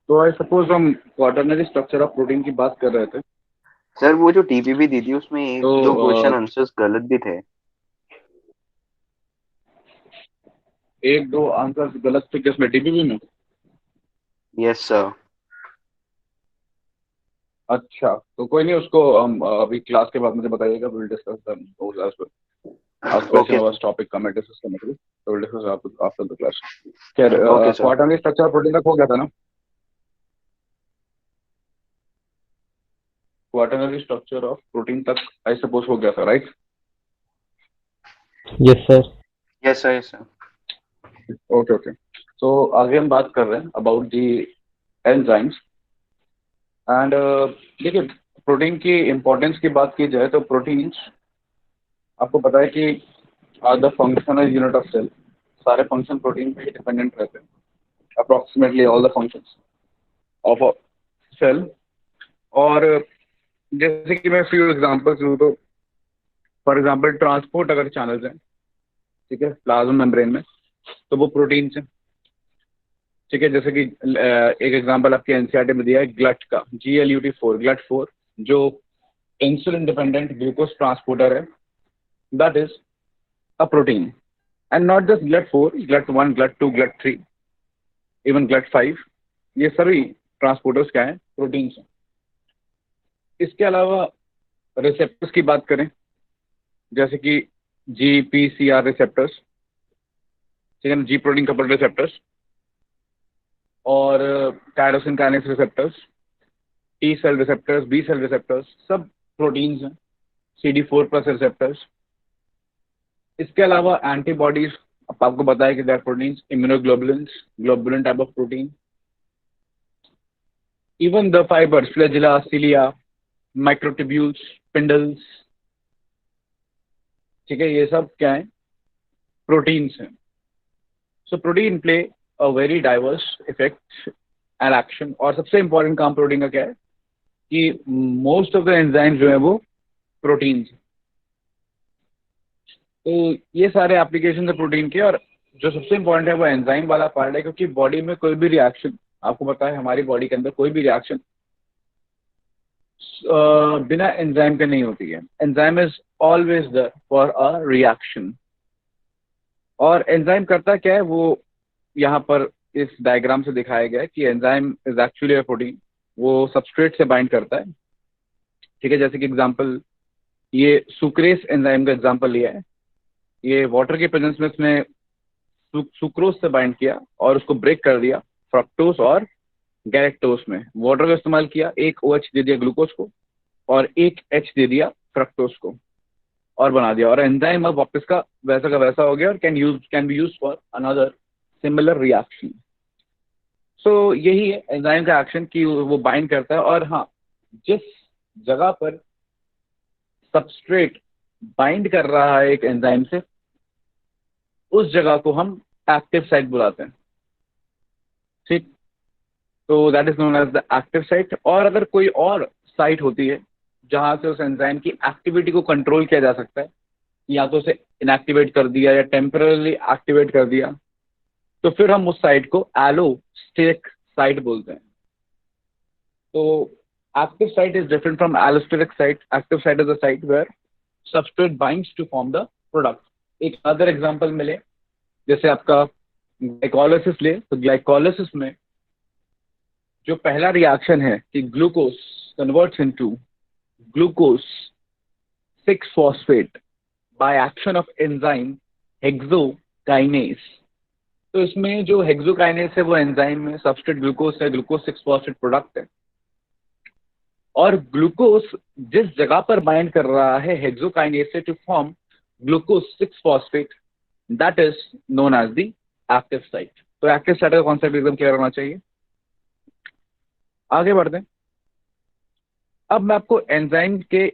तो I suppose हम quaternary structure of protein की बात कर रहे थे। सर वो जो टीपीपी दी थी उसमें एक तो दो क्वेश्चन आंसर्स गलत भी थे। एक दो आंसर गलत थे किसमें, टीपीपी में? Yes sir. अच्छा, तो कोई नहीं, उसको हम अभी क्लास के बाद मुझे बताइएगा, will discuss them as well. आज question okay was sir. Topic का मैं डिस्कस करने के लिए, तो will discuss after the class. खैर, okay sir. Quaternary structure of protein तक हो गया था ना? क्वाटरनरी स्ट्रक्चर ऑफ प्रोटीन तक आई सपोज हो गया था, right? Yes sir. Yes sir, yes sir. Okay okay. तो आगे हम बात कर रहे हैं अबाउट दी एंजाइम्स। एंड देखिए, प्रोटीन की इंपॉर्टेंस की बात की जाए तो प्रोटीन्स, आपको पता है कि are the functional unit of cell. सारे फंक्शन प्रोटीन पे ही डिपेंडेंट रहते हैं, approximately all the functions of a cell. और जैसे कि मैं फ्यू एग्जांपल्स दूँ तो, फॉर एग्जांपल ट्रांसपोर्ट अगर चैनल्स हैं, ठीक है, प्लाज्मा मेम्ब्रेन में, तो वो प्रोटीन से, ठीक है। जैसे कि एक एग्जांपल आपके एनसीईआरटी में दिया है ग्लट का, GLUT4, ग्लट 4, जो इंसुलिन डिपेंडेंट ग्लूकोज ट्रांसपोर्टर है, that is a protein. And not just glut 4, glut 1, glut 2, glut 3, even glut 5, ये सभी ट्रांसपोर्टर्स क्या है, प्रोटीन्स हैं। इसके अलावा रिसेप्टर्स की बात करें, जैसे कि GPCR रिसेप्टर्स, ठीक है ना, जी प्रोटीन कपल रिसेप्टर्स, और tyrosine kinase receptors, T cell receptors, B cell receptors, सब प्रोटीन्स हैं। CD4+ receptors. इसके अलावा एंटीबॉडीज, अब आपको बताया कि that proteins, immunoglobulins, globulin type of protein, even the fibres, flagella, cilia, microtubules, spindles, ठीक है, ये सब क्या है, प्रोटीन्स हैं। So protein play a very diverse effect and action. और सबसे इंपॉर्टेंट काम प्रोटीन का क्या है कि मोस्ट ऑफ द एंजाइम जो है वो प्रोटीन्स। तो ये सारे एप्लीकेशन है प्रोटीन के। और जो सबसे इंपॉर्टेंट है वो एंजाइम वाला पार्ट है, क्योंकि बॉडी में कोई भी रिएक्शन, आपको पता है हमारी बॉडी के अंदर कोई भी रिएक्शन बिना एंजाइम के नहीं होती है। Enzyme is always there for a reaction. और एंजाइम करता क्या है वो यहाँ पर इस डायग्राम से दिखाया गया है कि enzyme is actually a protein. वो सबस्ट्रेट से बाइंड करता है, ठीक है। जैसे कि एग्जांपल, ये सुक्रेस एंजाइम का एग्जांपल लिया है। ये वाटर के प्रेजेंस में इसने सुक्रोज से बाइंड किया और उसको ब्रेक कर दिया फ्रक्टोज और गैलेक्टोज में। वाटर का इस्तेमाल किया, एक OH दे दिया ग्लूकोज को, और एक H दे दिया फ्रक्टोज को, और बना दिया। और एंजाइम अब वापस का वैसा हो गया, और can be use for another similar reaction. So यही है एंजाइम का एक्शन कि वो बाइंड करता है। और हाँ, जिस जगह पर सबस्ट्रेट बाइंड कर रहा है एक एंजाइम से, उस जगह को हम एक्टिव साइट बुलाते हैं, ठीक। तो that is known as the active site. और अगर कोई और साइट होती है जहां से उस एंजाइम की एक्टिविटी को कंट्रोल किया जा सकता है, या तो उसे इनएक्टिवेट कर दिया या टेम्परली एक्टिवेट कर दिया, तो फिर हम उस साइट को एलोस्टेरिक साइट बोलते हैं। तो active site is different from allosteric site. Active site is a site where substrate binds to form the product. एक अदर एग्जांपल मिले, जैसे आपका ग्लाइकोलाइसिस ले, तो ग्लाइकोलाइसिस में जो पहला रिएक्शन है कि glucose converts into glucose 6 phosphate by action of enzyme hexokinase. तो इसमें जो हेक्सोकाइनेस है वो एंजाइम में सबस्ट्रेट ग्लूकोज है, ग्लूकोज 6 फॉस्फेट प्रोडक्ट है। और ग्लूकोज जिस जगह पर बाइंड कर रहा है हेक्सोकाइनेस से to form glucose 6 phosphate, that is known as the active site. तो एक्टिव साइट का कॉन्सेप्ट एकदम क्लियर होना चाहिए। आगे बढ़ते हैं। अब मैं आपको एंजाइम के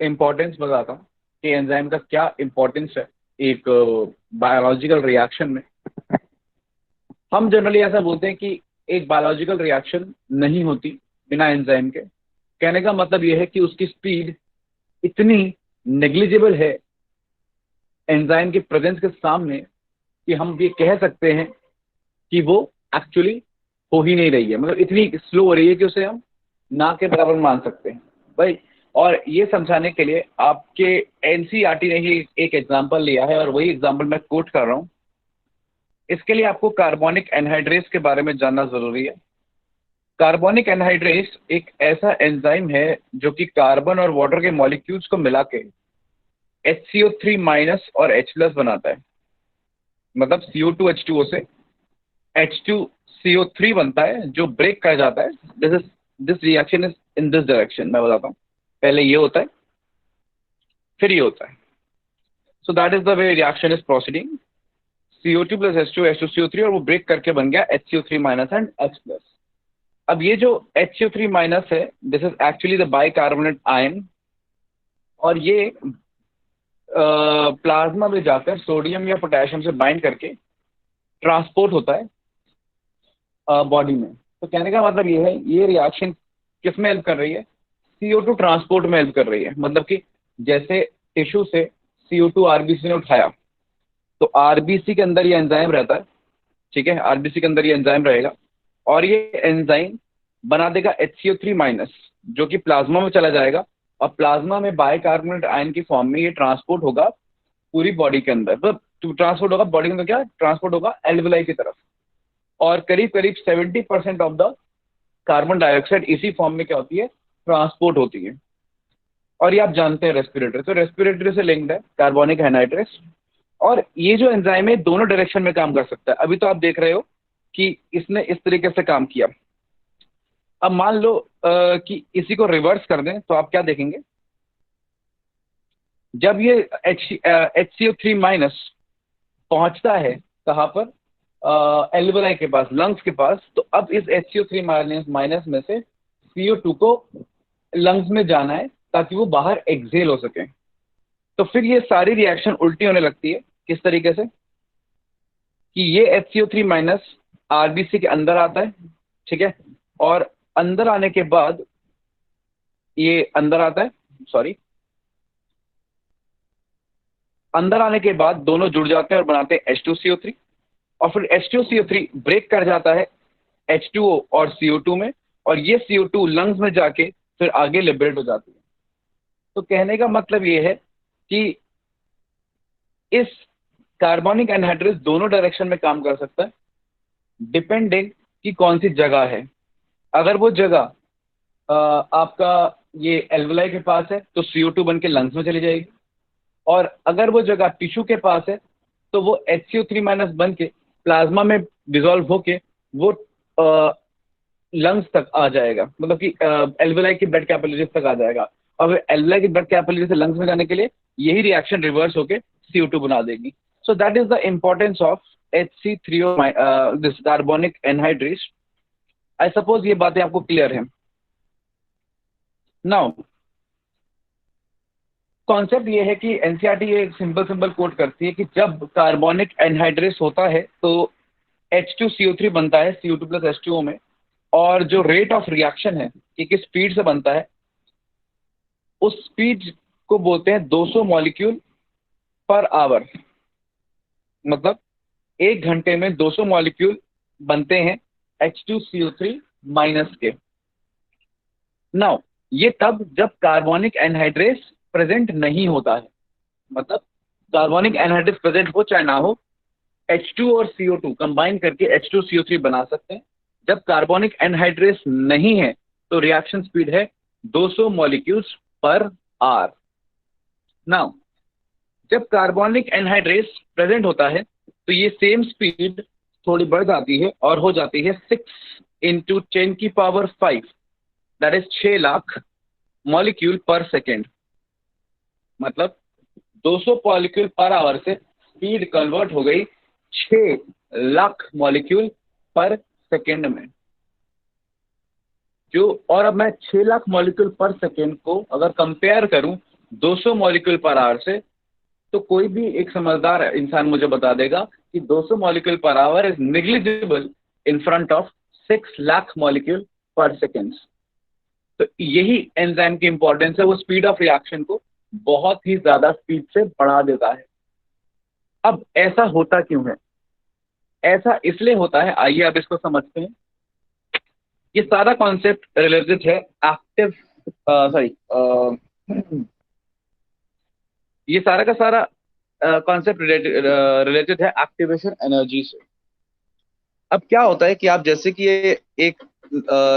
इंपॉर्टेंस बताता हूँ कि एंजाइम का क्या इंपॉर्टेंस है एक बायोलॉजिकल रिएक्शन में। हम जनरली ऐसा बोलते हैं कि एक बायोलॉजिकल रिएक्शन नहीं होती बिना एंजाइम के। कहने का मतलब यह है कि उसकी स्पीड इतनी नेग्लिजिबल है एंजाइम के प्रेजेंस के सामने, कि हम ये कह सकते हैं कि वो एक्चुअली हो ही नहीं रही है, मतलब इतनी स्लो हो रही है कि उसे हम ना के बराबर मान सकते हैं भाई। और ये समझाने के लिए आपके एनसीईआरटी ने ही एक एग्जांपल लिया है और वही एग्जांपल मैं कोट कर रहा हूँ। इसके लिए आपको कार्बोनिक एनहाइड्रेस के बारे में जानना जरूरी है। कार्बोनिक एनहाइड्रेस एक ऐसा एंजाइम है जो कि कार्बन और वाटर के मॉलिक्यूल्स को मिला के HCO3 माइनस और H प्लस बनाता है। मतलब CO2H2O से H2CO3 बनता है जो ब्रेक कर जाता है। This reaction is in this direction, मैं बताता हूँ। पहले ये होता है, फिर ये होता है। So that is the way reaction is proceeding. CO2 plus H2, H2CO3, और वो ब्रेक करके बन गया HCO3 minus and H plus. अब ये जो HCO3 माइनस है, this is actually the bicarbonate ion, और ये प्लाज्मा में जाकर सोडियम या पोटेशियम से बाइंड करके ट्रांसपोर्ट होता है बॉडी में। तो कहने का मतलब ये है, ये रिएक्शन किस में हेल्प कर रही है? CO2 ट्रांसपोर्ट में हेल्प कर रही है। मतलब कि जैसे टिश्यू से CO2 आरबीसी ने उठाया, तो आरबीसी के अंदर ये एंजाइम रहता है, ठीक है, आरबीसी के अंदर ये एंजाइम रहेगा, और ये एंजाइम बना देगा HCO3 माइनस, जो कि प्लाज्मा में चला जाएगा, और प्लाज्मा में बाइकार्बोनेट आयन की फॉर्म में ये ट्रांसपोर्ट होगा पूरी बॉडी के अंदर। मतलब ट्रांसपोर्ट होगा बॉडी के अंदर, क्या ट्रांसपोर्ट होगा? एल्वेलाई की तरफ। और करीब करीब 70% ऑफ द कार्बन डाइऑक्साइड इसी फॉर्म में क्या होती है? ट्रांसपोर्ट होती है। और ये आप जानते हैं रेस्पिरेटरी, तो रेस्पिरेटरी से लिंक्ड है कार्बोनिक एनहाइड्रेस। और ये जो एंजाइम है दोनों डायरेक्शन में काम कर सकता है। अभी तो आप देख रहे हो कि इसने इस तरीके से काम किया। अब मान लो कि इसी को रिवर्स कर दें तो आप क्या देखेंगे? जब ये HCO3 माइनस पहुंचता है कहाँ पर? एल्वेलाई के पास, लंग्स के पास। तो अब इस HCO3 माइनस माइनस में से CO2 को लंग्स में जाना है ताकि वो बाहर एक्सेल हो सके। तो फिर ये सारी रिएक्शन उल्टी होने लगती है। किस तरीके से? कि ये HCO3 माइनस आरबीसी के अंदर आता है, ठीक है, और अंदर आने के बाद ये अंदर आता है, सॉरी, अंदर आने के बाद दोनों जुड़ जाते हैं और बनाते हैं H2CO3, और फिर H2CO3 ब्रेक कर जाता है H2O और CO2 में, और ये CO2 लंग्स में जाके फिर आगे लिबरेट हो जाती है। तो कहने का मतलब ये है कि इस कार्बोनिक एनहाइड्रेस दोनों डायरेक्शन में काम कर सकता है, डिपेंडिंग कि कौन सी जगह है। अगर वो जगह आपका ये एल्वेलाई के पास है तो CO2 बन के लंग्स में चली जाएगी, और अगर वो जगह टिश्यू के पास है तो वो HCO3 माइनस बन के प्लाज्मा में डिजोल्व होके वो लंग्स तक आ जाएगा, मतलब कि एल्वेलाई की ब्लड कैपिलरीज तक आ जाएगा। और एल्वेलाई की ब्लड कैपिलरी से लंग्स में जाने के लिए यही रिएक्शन रिवर्स होके CO2 बना देगी। So that is the importance of HC3O this carbonic anhydrase. I suppose ये बातें आपको क्लियर है। नाउ कॉन्सेप्ट ये है कि एनसीईआरटी ये सिंपल सिंपल कोट करती है कि जब कार्बोनिक एनहाइड्रेस होता है तो H2CO3 बनता है CO2 प्लस H2O में, और जो रेट ऑफ रिएक्शन है कि किस स्पीड से बनता है, उस स्पीड को बोलते हैं 200 मॉलिक्यूल पर आवर। मतलब 1 घंटे में 200 मॉलिक्यूल बनते हैं H2CO3 माइनस के। नाउ ये तब जब कार्बोनिक एनहाइड्रेस प्रेजेंट नहीं होता है। मतलब कार्बोनिक एनहाइड्रेस प्रेजेंट हो चाहे ना हो, H2 और CO2 कंबाइन करके H2CO3 बना सकते हैं। जब कार्बोनिक एनहाइड्रेस नहीं है तो रिएक्शन स्पीड है 200 मॉलिक्यूल्स पर आवर। नाउ जब कार्बोनिक एनहाइड्रेस प्रेजेंट होता है तो ये सेम स्पीड थोड़ी बढ़ जाती है और हो जाती है 6 × 10⁵, दैट इज 6 लाख मॉलिक्यूल पर सेकेंड। मतलब 200 मॉलिक्यूल पर आवर से स्पीड कन्वर्ट हो गई 6 लाख मॉलिक्यूल पर सेकेंड में। जो, और अब मैं 6 लाख मॉलिक्यूल पर सेकेंड को अगर कंपेयर करूं 200 मॉलिक्यूल पर आवर से, तो कोई भी एक समझदार इंसान मुझे बता देगा कि 200 molecule per hour is negligible in front of 6 lakh molecule पर सेकेंड। तो यही एंजाइम की इंपॉर्टेंस है, वो स्पीड ऑफ रिएक्शन को बहुत ही ज्यादा स्पीड से बढ़ा देता है। अब ऐसा होता क्यों है? ऐसा इसलिए होता है, आइए अब इसको समझते हैं। ये सारा कॉन्सेप्ट रिलेटेड है एक्टिव, सॉरी, ये सारा का सारा कॉन्सेप्ट रिलेटेड है एक्टिवेशन एनर्जी से। अब क्या होता है कि आप जैसे कि ये एक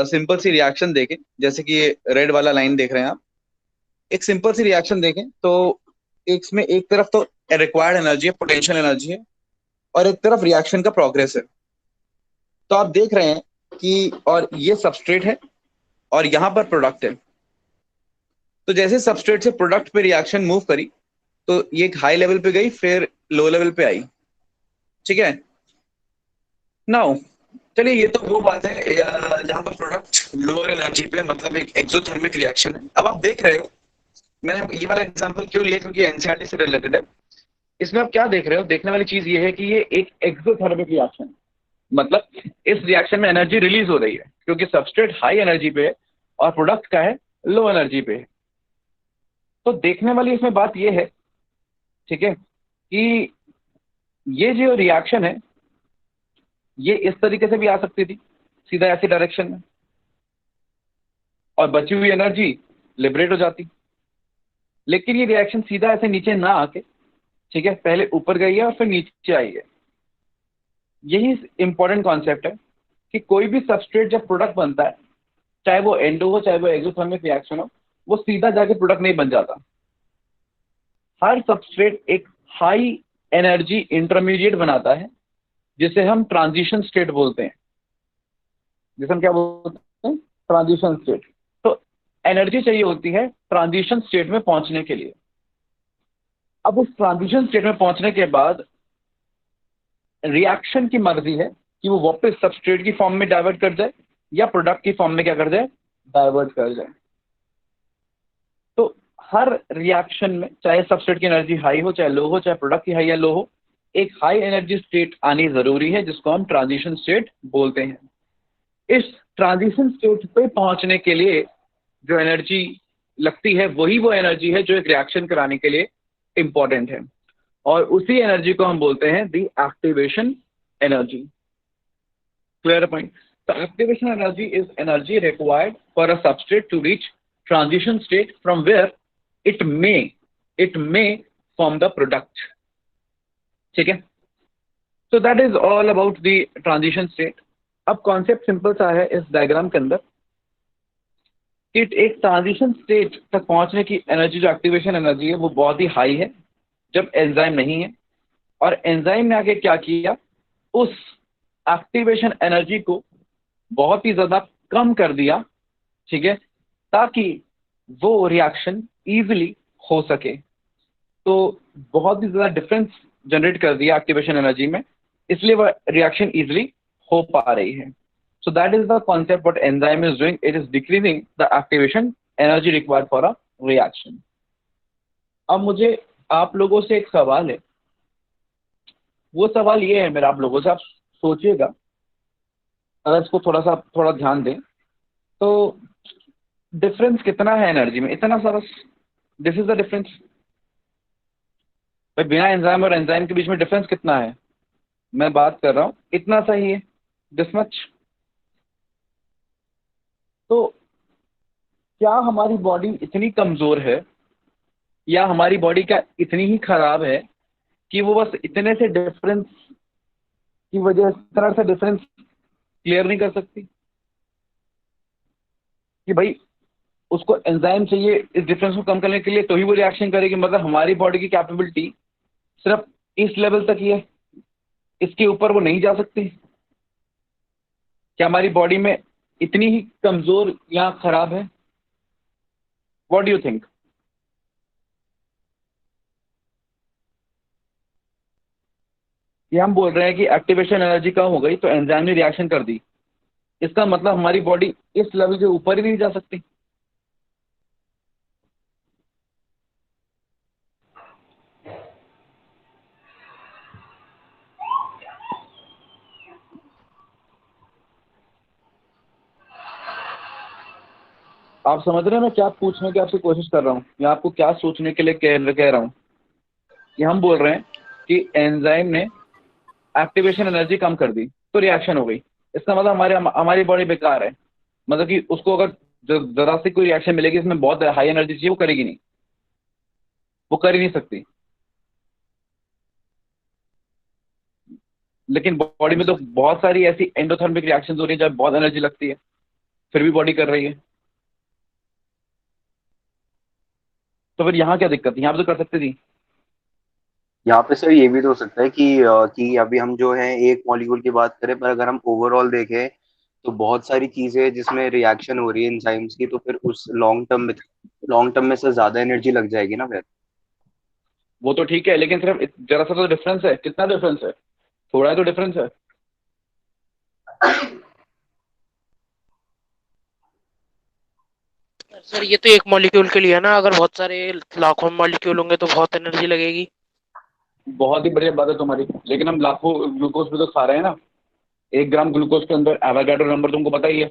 सिंपल सी रिएक्शन देखें, जैसे कि ये रेड वाला लाइन देख रहे हैं आप, एक सिंपल सी रिएक्शन देखें तो इसमें एक तरफ तो रिक्वायर्ड एनर्जी है, पोटेंशियल एनर्जी है, और एक तरफ रिएक्शन का प्रोग्रेस है। तो आप देख रहे हैं कि और ये सबस्ट्रेट है और यहां पर प्रोडक्ट है। तो जैसे सबस्ट्रेट से प्रोडक्ट पे रिएक्शन मूव करी तो ये एक हाई लेवल पे गई, फिर लो लेवल पे आई। ठीक है, नाउ चलिए, ये तो वो बात है जहां पर प्रोडक्ट लोअर एनर्जी पे, मतलब एक एक्सोथर्मिक रिएक्शन है। अब आप देख रहे हो, मैंने ये वाला एग्जांपल क्यों लिया, क्योंकि एनसीईआरटी से रिलेटेड है। इसमें आप क्या देख रहे हो, देखने वाली चीज ये है कि ये एक एक्सोथर्मिक रिएक्शन, मतलब इस रिएक्शन में एनर्जी रिलीज हो रही है क्योंकि सबस्ट्रेट हाई एनर्जी पे है और प्रोडक्ट का है लो एनर्जी पे है। तो देखने वाली इसमें बात ये है, ठीक है, कि ये जो रिएक्शन है ये इस तरीके से भी आ सकती थी, सीधा ऐसी डायरेक्शन में, और बची हुई एनर्जी लिबरेट हो जाती। लेकिन ये रिएक्शन सीधा ऐसे नीचे ना आके, ठीक है, पहले ऊपर गई है और फिर नीचे आई है। यही इंपॉर्टेंट कॉन्सेप्ट है कि कोई भी सबस्ट्रेट जब प्रोडक्ट बनता है, चाहे वो एंडो हो चाहे वो एक्सोथर्मिक रिएक्शन हो, वो सीधा जाके प्रोडक्ट नहीं बन जाता। हर सबस्ट्रेट एक हाई एनर्जी इंटरमीडिएट बनाता है जिसे हम ट्रांजिशन स्टेट बोलते हैं। जिसे हम क्या बोलते हैं, ट्रांजिशन स्टेट। तो एनर्जी चाहिए होती है ट्रांजिशन स्टेट में पहुंचने के लिए। अब उस ट्रांजिशन स्टेट में पहुंचने के बाद रिएक्शन की मर्जी है कि वो वापस सबस्ट्रेट की फॉर्म में डाइवर्ट कर जाए या प्रोडक्ट की फॉर्म में क्या कर जाए, डाइवर्ट कर जाए। तो हर रिएक्शन में चाहे सबस्ट्रेट की एनर्जी हाई हो चाहे लो हो, चाहे प्रोडक्ट की हाई या लो हो, एक हाई एनर्जी स्टेट आनी जरूरी है जिसको हम ट्रांजिशन स्टेट बोलते हैं। इस ट्रांजिशन स्टेट पे पहुंचने के लिए जो एनर्जी लगती है वही वो एनर्जी है जो एक रिएक्शन कराने के लिए इंपॉर्टेंट है, और उसी एनर्जी को हम बोलते हैं the activation energy. Clear point? तो activation energy is energy required for a substrate to reach transition state from where it may form the product. ठीक है, so that is all about the transition state। अब concept simple सा है इस diagram के अंदर कि एक ट्रांजिशन स्टेट तक पहुंचने की एनर्जी, जो एक्टिवेशन एनर्जी है, वो बहुत ही हाई है जब एंजाइम नहीं है। और एंजाइम ने आगे क्या किया, उस एक्टिवेशन एनर्जी को बहुत ही ज्यादा कम कर दिया, ठीक है, ताकि वो रिएक्शन इजीली हो सके। तो बहुत ही ज्यादा डिफरेंस जनरेट कर दिया एक्टिवेशन एनर्जी में, इसलिए वह रिएक्शन इजीली हो पा रही है। So that is the concept what enzyme is doing, it is decreasing the activation energy required for a reaction. अब मुझे आप लोगों से एक सवाल है, वो सवाल ये है मेरा आप लोगों से, आप सोचिएगा, अगर इसको थोड़ा ध्यान दें तो डिफरेंस कितना है एनर्जी में, इतना सा बस, दिस इज द डिफरेंस। भाई बिना एंजाइम और एंजाइम के बीच में डिफरेंस कितना है, मैं बात कर रहा हूं इतना सा ही है, दिस मच। तो क्या हमारी बॉडी इतनी कमजोर है या हमारी बॉडी क्या इतनी ही खराब है कि वो बस इतने से डिफरेंस की वजह, इस तरह से डिफरेंस क्लियर नहीं कर सकती कि भाई उसको एंजाइम चाहिए इस डिफरेंस को कम करने के लिए तो ही वो रिएक्शन करेगी? मतलब हमारी बॉडी की कैपेबिलिटी सिर्फ इस लेवल तक ही है, इसके ऊपर वो नहीं जा सकती? क्या हमारी बॉडी में इतनी ही कमजोर या खराब है? What do you think? ये हम बोल रहे हैं कि एक्टिवेशन एनर्जी कम हो गई तो एंजाइम ने रिएक्शन कर दी, इसका मतलब हमारी बॉडी इस लेवल के ऊपर ही नहीं जा सकती? आप समझ रहे हैं मैं क्या पूछने की आपसे कोशिश कर रहा हूँ या आपको क्या सोचने के लिए कह रहा हूँ? कि हम बोल रहे हैं कि एंजाइम ने एक्टिवेशन एनर्जी कम कर दी तो रिएक्शन हो गई, इसका मतलब हमारी बॉडी बेकार है। मतलब कि उसको अगर जरा सी कोई रिएक्शन मिलेगी इसमें बहुत हाई एनर्जी चाहिए, वो करेगी नहीं, वो कर ही नहीं सकती। लेकिन बॉडी में तो बहुत सारी ऐसी एंडोथर्मिक रिएक्शन हो रही है जब बहुत एनर्जी लगती है, फिर भी बॉडी कर रही है। तो फिर यहाँ क्या दिक्कत है, यहाँ पे तो कर सकती थी। यहाँ पे सर ये भी तो हो सकता है कि अभी हम जो है एक मॉलिक्यूल की बात करें, पर अगर हम ओवरऑल देखें तो बहुत सारी चीजें हैं जिसमें रिएक्शन हो रही है एंजाइम्स की, तो फिर उस लॉन्ग टर्म में से ज्यादा एनर्जी लग जाएगी ना फिर। वो तो ठीक है, लेकिन सिर्फ जरा सा तो डिफरेंस है, कितना डिफरेंस है, थोड़ा है तो डिफरेंस है। सर ये तो एक मॉलिक्यूल के लिए है ना, अगर बहुत सारे लाखों मॉलिक्यूल होंगे तो बहुत एनर्जी लगेगी। बहुत ही बढ़िया बात है तुम्हारी, लेकिन हम लाखों ग्लूकोज भी तो खा रहे हैं ना। 1 ग्राम ग्लूकोज के अंदर एवोगाड्रो नंबर तुमको पता ही है।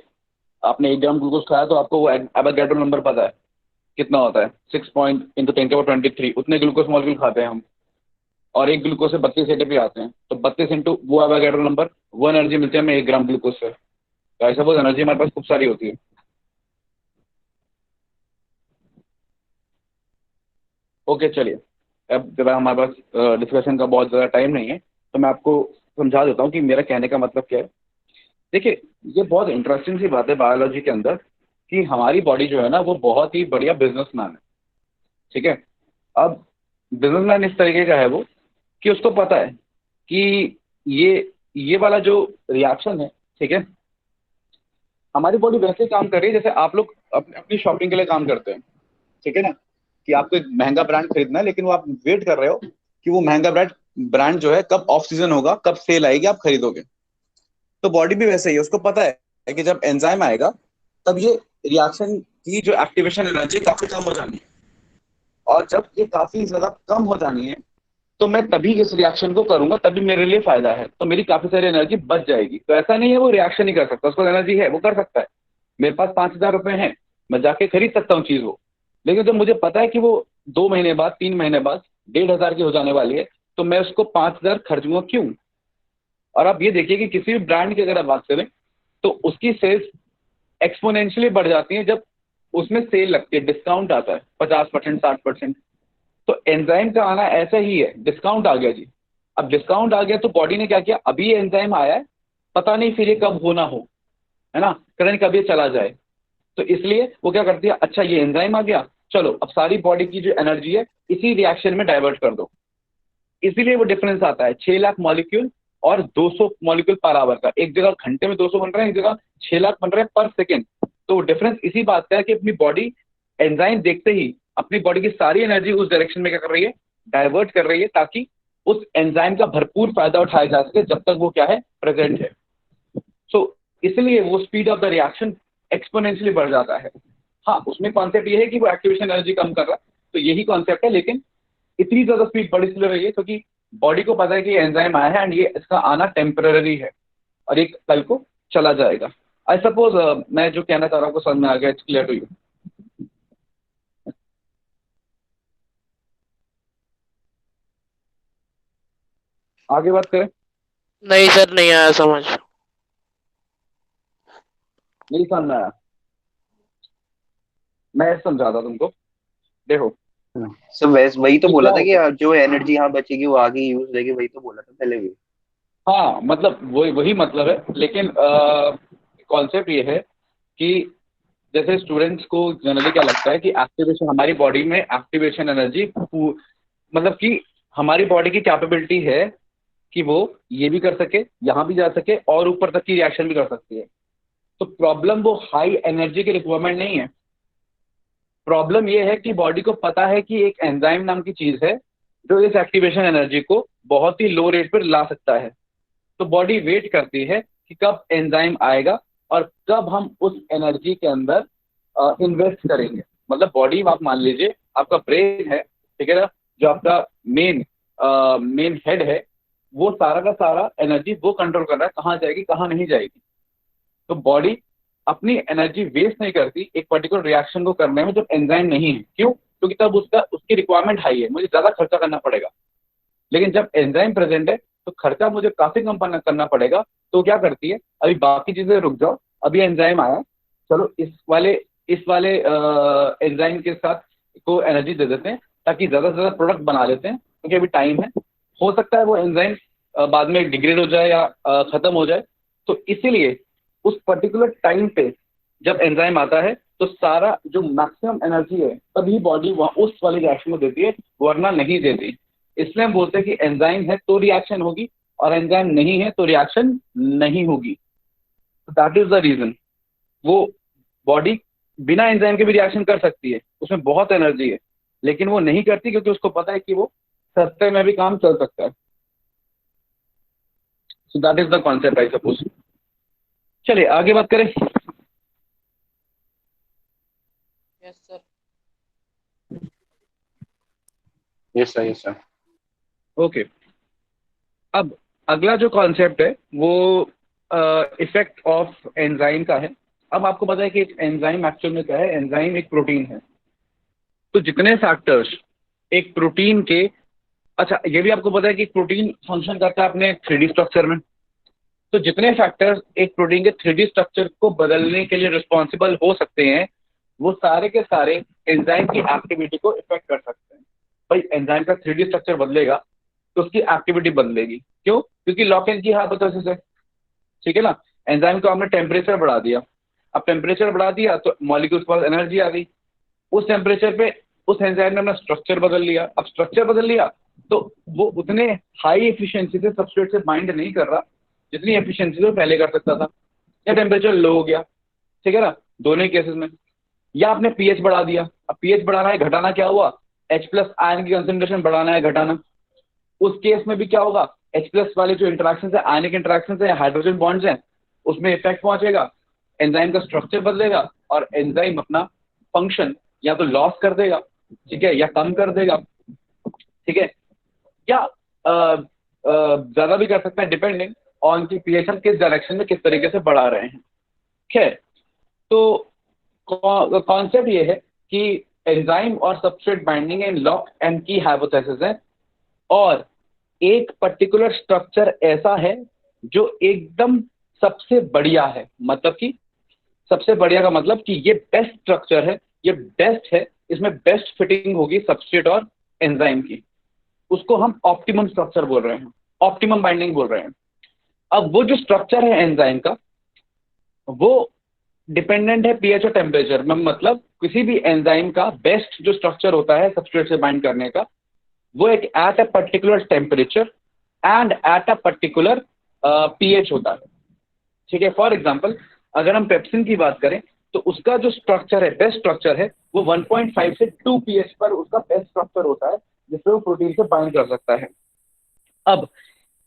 आपने 1 ग्राम ग्लूकोज खाया तो आपको वो एवोगाड्रो नंबर पता है कितना होता है, 6 पॉइंट × 10⁻23, उतने ग्लूकोज मॉलिक्यूल खाते हैं हम। और एक ग्लूकोज से 32 ATP आते हैं, तो 32 इंटू वो एवोगाड्रो नंबर, वो एनर्जी मिलती है हमें 1 ग्राम ग्लूकोज से। तो ऐसा बहुत एनर्जी हमारे पास खूब सारी होती है। ओके चलिए, अब जब हमारे पास डिस्कशन का बहुत ज़्यादा टाइम नहीं है, तो मैं आपको समझा देता हूँ कि मेरा कहने का मतलब क्या है। देखिए, ये बहुत इंटरेस्टिंग सी बात है बायोलॉजी के अंदर, कि हमारी बॉडी जो है ना वो बहुत ही बढ़िया बिजनेसमैन है। ठीक है। अब बिजनेसमैन इस तरीके का है वो, कि उसको पता है कि ये वाला जो रिएक्शन है, ठीक है, हमारी बॉडी वैसे ही काम कर रही है जैसे आप लोग अपनी शॉपिंग के लिए काम करते हैं। ठीक है ना, कि आपको एक महंगा ब्रांड खरीदना है, लेकिन वो आप वेट कर रहे हो कि वो महंगा ब्रांड ब्रांड जो है कब ऑफ सीजन होगा, कब सेल आएगी, आप खरीदोगे। तो बॉडी भी वैसे ही है, उसको पता है कि जब एंजाइम आएगा तब ये रिएक्शन की जो एक्टिवेशन एनर्जी काफी कम हो जानी है, और जब ये काफी ज्यादा कम हो जानी है तो मैं तभी इस रिएक्शन को करूंगा, तभी मेरे लिए फायदा है, तो मेरी काफी सारी एनर्जी बच जाएगी। तो ऐसा नहीं है वो रिएक्शन नहीं कर सकता, उसको एनर्जी है, वो कर सकता है। मेरे पास 5,000 रुपए हैं, मैं जाके खरीद सकता हूँ चीज वो। लेकिन जब मुझे पता है कि वो 2 महीने बाद, 3 महीने बाद 1,500 की हो जाने वाली है, तो मैं उसको 5,000 खर्चूंगा क्यों। और आप ये देखिए कि किसी भी ब्रांड की अगर आप बात करें तो उसकी सेल्स एक्सपोनेंशियली बढ़ जाती है जब उसमें सेल लगती है, डिस्काउंट आता है 50%, 60%। तो एंजाइम का आना ऐसा ही है, डिस्काउंट आ गया जी। अब डिस्काउंट आ गया तो बॉडी ने क्या किया, अभी ये एंजाइम आया है, पता नहीं फिर ये कब होना हो, है ना, पता नहीं कब ये चला जाए। तो इसलिए वो क्या करती है, अच्छा ये एंजाइम आ गया, चलो अब सारी बॉडी की जो एनर्जी है इसी रिएक्शन में डाइवर्ट कर दो। इसीलिए वो डिफरेंस आता है 6 लाख मॉलिक्यूल और 200 मॉलिक्यूल पर आवर का। एक जगह घंटे में 200 बन रहे हैं, एक जगह 6 लाख बन रहे हैं पर सेकेंड। तो डिफरेंस इसी बात का है कि अपनी बॉडी एंजाइम देखते ही अपनी बॉडी की सारी एनर्जी उस डायरेक्शन में क्या कर रही है, डाइवर्ट कर रही है, ताकि उस एंजाइम का भरपूर फायदा उठाया जा सके जब तक वो क्या है, प्रेजेंट है। सो इसलिए वो speed of the reaction exponentially बढ़ जाता है। हाँ, उसमें कॉन्सेप्ट ये है कि वो एक्टिवेशन एनर्जी कम कर रहा है, तो यही कॉन्सेप्ट है। लेकिन इतनी ज्यादा स्पीड बढ़ इसलिए रही है क्योंकि बॉडी को पता है कि एंजाइम आया है एंड ये इसका आना टेम्पररी है, और एक कल को चला जाएगा। आई सपोज मैं जो कहना चाह रहा हूँ आपको समझ में आ गया, इट्स क्लियर टू यू। आगे बात करें। नहीं सर, नहीं आया समझ। नहीं समझ में आया, मैं ऐसे समझाता तुमको। देखो सर वैसे वही तो कि बोला क्या था होता है। कि जो एनर्जी यहाँ बचेगी वो आगे यूज होगी, वही तो बोला था पहले भी। हाँ मतलब वही वही मतलब है, लेकिन कॉन्सेप्ट ये है कि जैसे स्टूडेंट्स को जनरली क्या लगता है कि एक्टिवेशन, हमारी बॉडी में एक्टिवेशन एनर्जी, मतलब कि हमारी बॉडी की कैपेबिलिटी है कि वो ये भी कर सके, यहाँ भी जा सके, और ऊपर तक की रिएक्शन भी कर सकती है। तो प्रॉब्लम वो हाई एनर्जी की रिक्वायरमेंट नहीं है। प्रॉब्लम ये है कि बॉडी को पता है कि एक एंजाइम नाम की चीज है जो इस एक्टिवेशन एनर्जी को बहुत ही लो रेट पर ला सकता है। तो बॉडी वेट करती है कि कब एंजाइम आएगा और कब हम उस एनर्जी के अंदर इन्वेस्ट करेंगे। मतलब बॉडी, आप मान लीजिए आपका ब्रेन है, ठीक है ना, जो आपका मेन मेन हेड है, वो सारा का सारा एनर्जी वो कंट्रोल कर रहा है कहाँ जाएगी कहाँ नहीं जाएगी। तो बॉडी अपनी एनर्जी वेस्ट नहीं करती एक पर्टिकुलर रिएक्शन को करने में जब एंजाइम नहीं है। क्यों? क्योंकि तब उसका उसकी रिक्वायरमेंट हाई है, मुझे ज्यादा खर्चा करना पड़ेगा। लेकिन जब एंजाइम प्रेजेंट है तो खर्चा मुझे काफी कम करना पड़ेगा। तो क्या करती है, अभी बाकी चीजें रुक जाओ, अभी एंजाइम आया, चलो इस वाले एंजाइम के साथ को एनर्जी दे देते हैं ताकि ज़्यादा से ज़्यादा प्रोडक्ट बना लेते हैं, क्योंकि अभी टाइम है। हो सकता है वो एंजाइम बाद में डिग्रेड हो जाए या ख़त्म हो जाए, तो इसीलिए उस पर्टिकुलर टाइम पे जब एंजाइम आता है तो सारा जो मैक्सिमम एनर्जी है तभी बॉडी उस वाली रिएक्शन को देती है, वरना नहीं देती। इसलिए हम बोलते हैं कि एंजाइम है तो रिएक्शन होगी, और एंजाइम नहीं है तो रिएक्शन नहीं होगी। That is the reason. वो बॉडी बिना एंजाइम के भी रिएक्शन कर सकती है, उसमें बहुत एनर्जी है, लेकिन वो नहीं करती क्योंकि उसको पता है कि वो सस्ते में भी काम चल सकता है। So that is the concept I suppose. चलिए आगे बात करें। Yes sir. Yes sir, yes sir. Okay, अब अगला जो कॉन्सेप्ट है वो इफेक्ट ऑफ एंजाइम का है। अब आपको पता है कि एंजाइम एक्चुअल में क्या है। एंजाइम एक प्रोटीन है, तो जितने फैक्टर्स एक प्रोटीन के, अच्छा ये भी आपको पता है कि प्रोटीन फंक्शन करता है अपने 3D स्ट्रक्चर में, तो जितने फैक्टर्स एक प्रोटीन के 3D स्ट्रक्चर को बदलने के लिए रिस्पॉन्सिबल हो सकते हैं, वो सारे के सारे एंजाइम की एक्टिविटी को इफेक्ट कर सकते हैं। भाई एंजाइम का 3D स्ट्रक्चर बदलेगा तो उसकी एक्टिविटी बदलेगी। क्यों? क्योंकि लॉक एंड की हाइपोथेसिस है, ठीक है ना। एंजाइम को हमने टेम्परेचर बढ़ा दिया, अब टेम्परेचर बढ़ा दिया तो मॉलिक्यूल्स के पास एनर्जी आ गई। उस टेम्परेचर पे उस एंजाइम ने अपना स्ट्रक्चर बदल लिया। अब स्ट्रक्चर बदल लिया तो वो उतने हाई एफिशिएंसी से सबस्ट्रेट से बाइंड नहीं कर रहा जितनी एफिशिएंसी से पहले कर सकता था, या टेम्परेचर लो हो गया, ठीक है ना, दोनों ही केसेस में। या आपने पीएच बढ़ा दिया। अब पीएच बढ़ाना है घटाना, क्या हुआ, H प्लस आयन की कंसेंट्रेशन बढ़ाना है घटाना। उस केस में भी क्या होगा, H प्लस वाले जो इंटरेक्शन है, आयनिक इंटरेक्शन है, हाइड्रोजन बॉन्ड्स हैं, उसमें इफेक्ट पहुंचेगा, एंजाइम का स्ट्रक्चर बदलेगा और एंजाइम अपना फंक्शन या तो लॉस कर देगा, ठीक है, या कम कर देगा, ठीक है, या ज्यादा भी कर सकता है, डिपेंडिंग ऑन की पीएच हम किस डायरेक्शन में किस तरीके से बढ़ा रहे हैं। खैर, तो कॉन्सेप्ट ये है कि एंजाइम और substrate binding in lock and की हाइपोथेसिस है, और एक पर्टिकुलर स्ट्रक्चर ऐसा है जो एकदम सबसे बढ़िया है। मतलब कि सबसे बढ़िया का मतलब कि ये बेस्ट स्ट्रक्चर है, ये बेस्ट है, इसमें बेस्ट फिटिंग होगी सबस्ट्रेट और एंजाइम की। उसको हम ऑप्टिमम स्ट्रक्चर बोल रहे हैं, ऑप्टिमम बाइंडिंग बोल रहे हैं। अब वो जो स्ट्रक्चर है एंजाइम का, वो डिपेंडेंट है पीएच और टेम्परेचर में। मतलब किसी भी एंजाइम का बेस्ट जो स्ट्रक्चर होता है सबस्ट्रेट से बाइंड करने का, वो एक at a particular temperature and at a particular pH होता है, ठीक है। फॉर एग्जांपल अगर हम पेप्सिन की बात करें तो उसका जो स्ट्रक्चर है, बेस्ट स्ट्रक्चर है, वो 1.5 से 2 पीएच पर उसका बेस्ट स्ट्रक्चर होता है, जिससे वो प्रोटीन से बाइंड कर सकता है। अब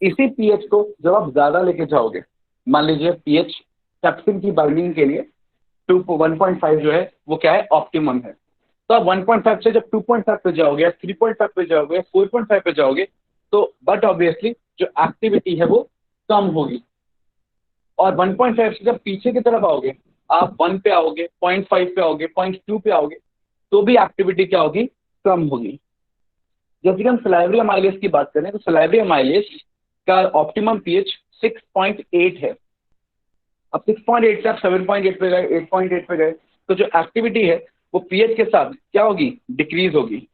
इसी पीएच को जब आप ज्यादा लेके जाओगे, मान लीजिए पीएच पेप्सिन की बाइंडिंग के लिए 1.5 जो है वो क्या है, ऑप्टिमम है। तो आप 1.5 से जब 2.5 पे जाओगे, 3.5 पे जाओगे, 4.5 पे जाओगे, तो बट ऑब्वियसली जो एक्टिविटी है वो कम होगी। और 1.5 से जब पीछे की तरफ आओगे, आप 1 पे आओगे, 0.5 पे आओगे, 0.2 पे आओगे, तो भी एक्टिविटी क्या होगी, कम होगी। जैसे कि हम सलाइवरी अमाइलेज की बात करें तो सलाइवरी अमाइलेज का ऑप्टिमम पीएच 6.8 है। अब 6.8 से आप 7.8 पे गए, 8.8 पे गए, तो जो एक्टिविटी है वो पीएच के साथ क्या होगी, डिक्रीज होगी।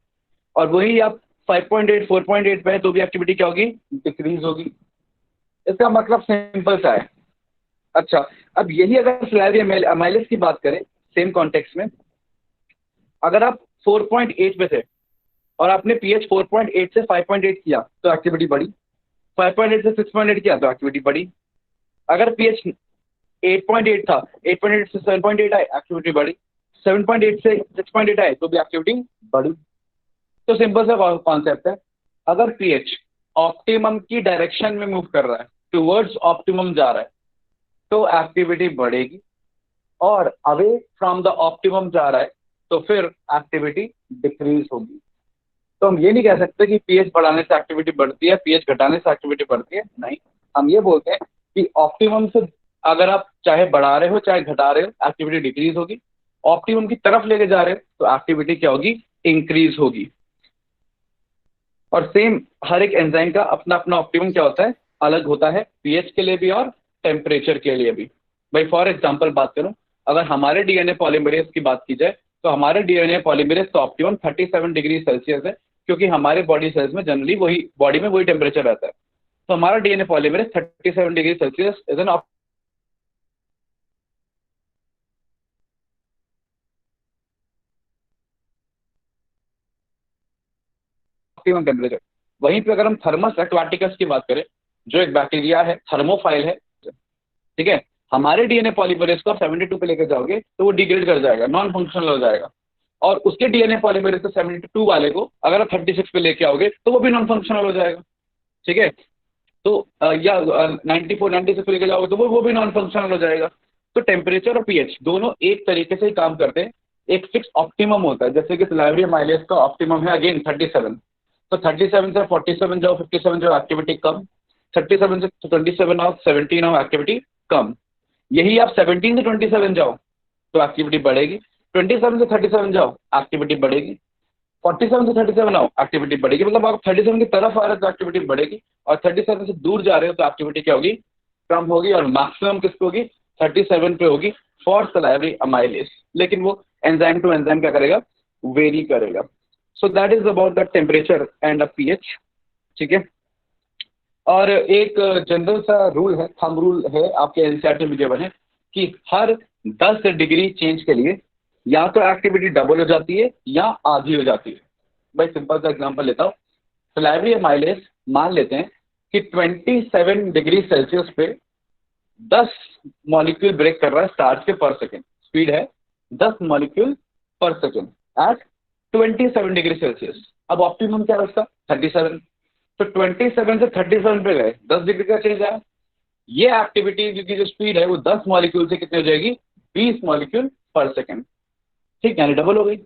और वही आप 5.8 4.8 पे है तो भी एक्टिविटी क्या होगी, डिक्रीज होगी। इसका मतलब सिंपल सा है। अच्छा, अब यही अगर सलाइवरी अमाइलेज की बात करें सेम कॉन्टेक्स्ट में, अगर आप 4.8 पे थे और आपने पीएच 4.8 से 5.8 किया तो एक्टिविटी बढ़ी, 5.8 से 6.8 किया तो एक्टिविटी बढ़ी। अगर पीएच 8.8 था, 8.8 से 7.8 आए, एक्टिविटी बढ़ी, 7.8 से 6.8 आए तो भी एक्टिविटी बढ़ी। तो सिंपल सा कॉन्सेप्ट है, अगर पीएच ऑप्टिमम की डायरेक्शन में मूव कर रहा है, टुवर्ड्स ऑप्टिमम जा रहा है, तो एक्टिविटी बढ़ेगी, और अवे फ्रॉम द ऑप्टिमम जा रहा है तो फिर एक्टिविटी डिक्रीज होगी। तो हम ये नहीं कह सकते कि पीएच बढ़ाने से एक्टिविटी बढ़ती है, पीएच घटाने से एक्टिविटी बढ़ती है, नहीं। हम ये बोलते हैं कि ऑप्टिमम से अगर आप चाहे बढ़ा रहे हो चाहे घटा रहे हो, एक्टिविटी डिक्रीज होगी। ऑप्टिमम की तरफ लेके जा रहे हो तो एक्टिविटी क्या होगी, इंक्रीज होगी। और सेम हर एक एंजाइम का अपना अपना ऑप्टिमम क्या होता है, अलग होता है, पीएच के लिए भी और टेम्परेचर के लिए भी। भाई फॉर एग्जांपल बात करूं अगर हमारे डीएनए पॉलीमरेज की बात की जाए तो हमारे डीएनए पॉलीमरेज का ऑप्टिमम 37 डिग्री सेल्सियस है, क्योंकि हमारे बॉडी सेल्स में जनरली वही बॉडी में वही टेम्परेचर रहता है। तो हमारा DNA polymerase 37 degree Celsius is an optimum temperature. वहीं पे अगर हम थर्मस एक्वाटिकस की बात करें, जो एक बैक्टीरिया है, थर्मोफाइल है, ठीक है, हमारे डीएनए पॉलीमरेज को आप 72 पे लेकर जाओगे तो वो डिग्रेड कर जाएगा, नॉन फंक्शनल हो जाएगा। और उसके डीएनए पॉलीमरेज को 72 वाले को अगर आप 36 पे लेके आओगे तो वो भी नॉन फंक्शनल हो जाएगा, ठीक है। तो या 94 96 पे लेके जाओगे तो वो भी नॉन फंक्शनल हो जाएगा। तो टेम्परेचर और पीएच दोनों एक तरीके से ही काम करते हैं, एक फिक्स ऑप्टिमम होता है। जैसे कि सिलाइवरी माइलेज का ऑप्टिमम है अगेन 37, तो 37 से 47 जाओ, 57 जाओ, एक्टिविटी कम, 37 से 27 आओ, 17 आओ, एक्टिविटी कम। यही आप 17 से 27 जाओ तो एक्टिविटी बढ़ेगी, 27 से 37 जाओ एक्टिविटी बढ़ेगी, 47 से 37 आओ एक्टिविटी बढ़ेगी। मतलब आप 37 की तरफ आ रहे हो तो एक्टिविटी बढ़ेगी, और 37 से दूर जा रहे हो तो एक्टिविटी क्या होगी, कम होगी। और मैक्सिमम किस पे होगी, 37 पे होगी फॉर सलाइवरी अमाइलेज। लेकिन वो एंजाइम टू एंजाइम क्या करेगा, वेरी करेगा। So that is about the temperature and a pH, ठीक है। और एक जनरल सा रूल है, थंब रूल है आपके एनसीईआरटी में गिवन है कि हर 10 डिग्री चेंज के लिए या तो एक्टिविटी डबल हो जाती है या आधी हो जाती है। भाई सिंपल सा एग्जांपल लेता हूँ, सलाइवरी अमाइलेज मान लेते हैं कि 27 डिग्री सेल्सियस पे 10 मॉलिक्यूल ब्रेक कर रहा है स्टार्च के पर सेकेंड, स्पीड है 10 मॉलिक्यूल पर सेकेंड एट 27 डिग्री सेल्सियस। अब ऑप्टिमम क्या है उसका, 37। तो 27 से 37 पे गए, 10 डिग्री का चेंज आया। ये एक्टिविटी की जो स्पीड है वो 10 मॉलिक्यूल से कितनी हो जाएगी, 20 मॉलिक्यूल पर सेकेंड, ठीक, यानी डबल हो गई।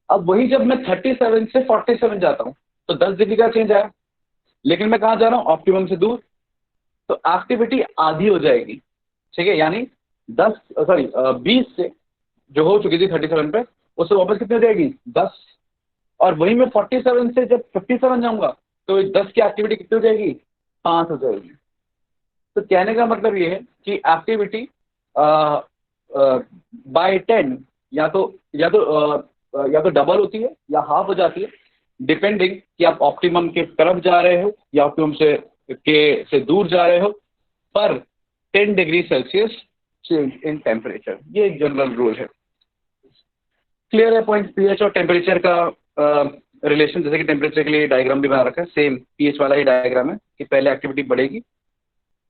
अब वही जब मैं 37 से 47 जाता हूँ तो 10 डिग्री का चेंज आया, लेकिन मैं कहाँ जा रहा हूँ, ऑप्टिमम से दूर, तो एक्टिविटी आधी हो जाएगी, ठीक है। यानी 20 से जो हो चुकी थी 37 पे, उससे वापस कितनी हो जाएगी, 10। और वही मैं 47 से जब 57 जाऊंगा तो 10 की एक्टिविटी कितनी हो जाएगी, 5 हो जाएगी। तो कहने का मतलब ये है कि एक्टिविटी बाय 10 या तो डबल होती है या हाफ हो जाती है, डिपेंडिंग कि आप ऑप्टिमम के तरफ जा रहे हो या ऑप्टिमम से दूर जा रहे हो, पर 10 degree Celsius change in temperature, ये एक जनरल रूल है। क्लियर है पॉइंट। पीएच और टेम्परेचर का रिलेशन, जैसे कि टेम्परेचर के लिए डायग्राम भी बना रखा है, सेम पीएच वाला ही डायग्राम है कि पहले एक्टिविटी बढ़ेगी,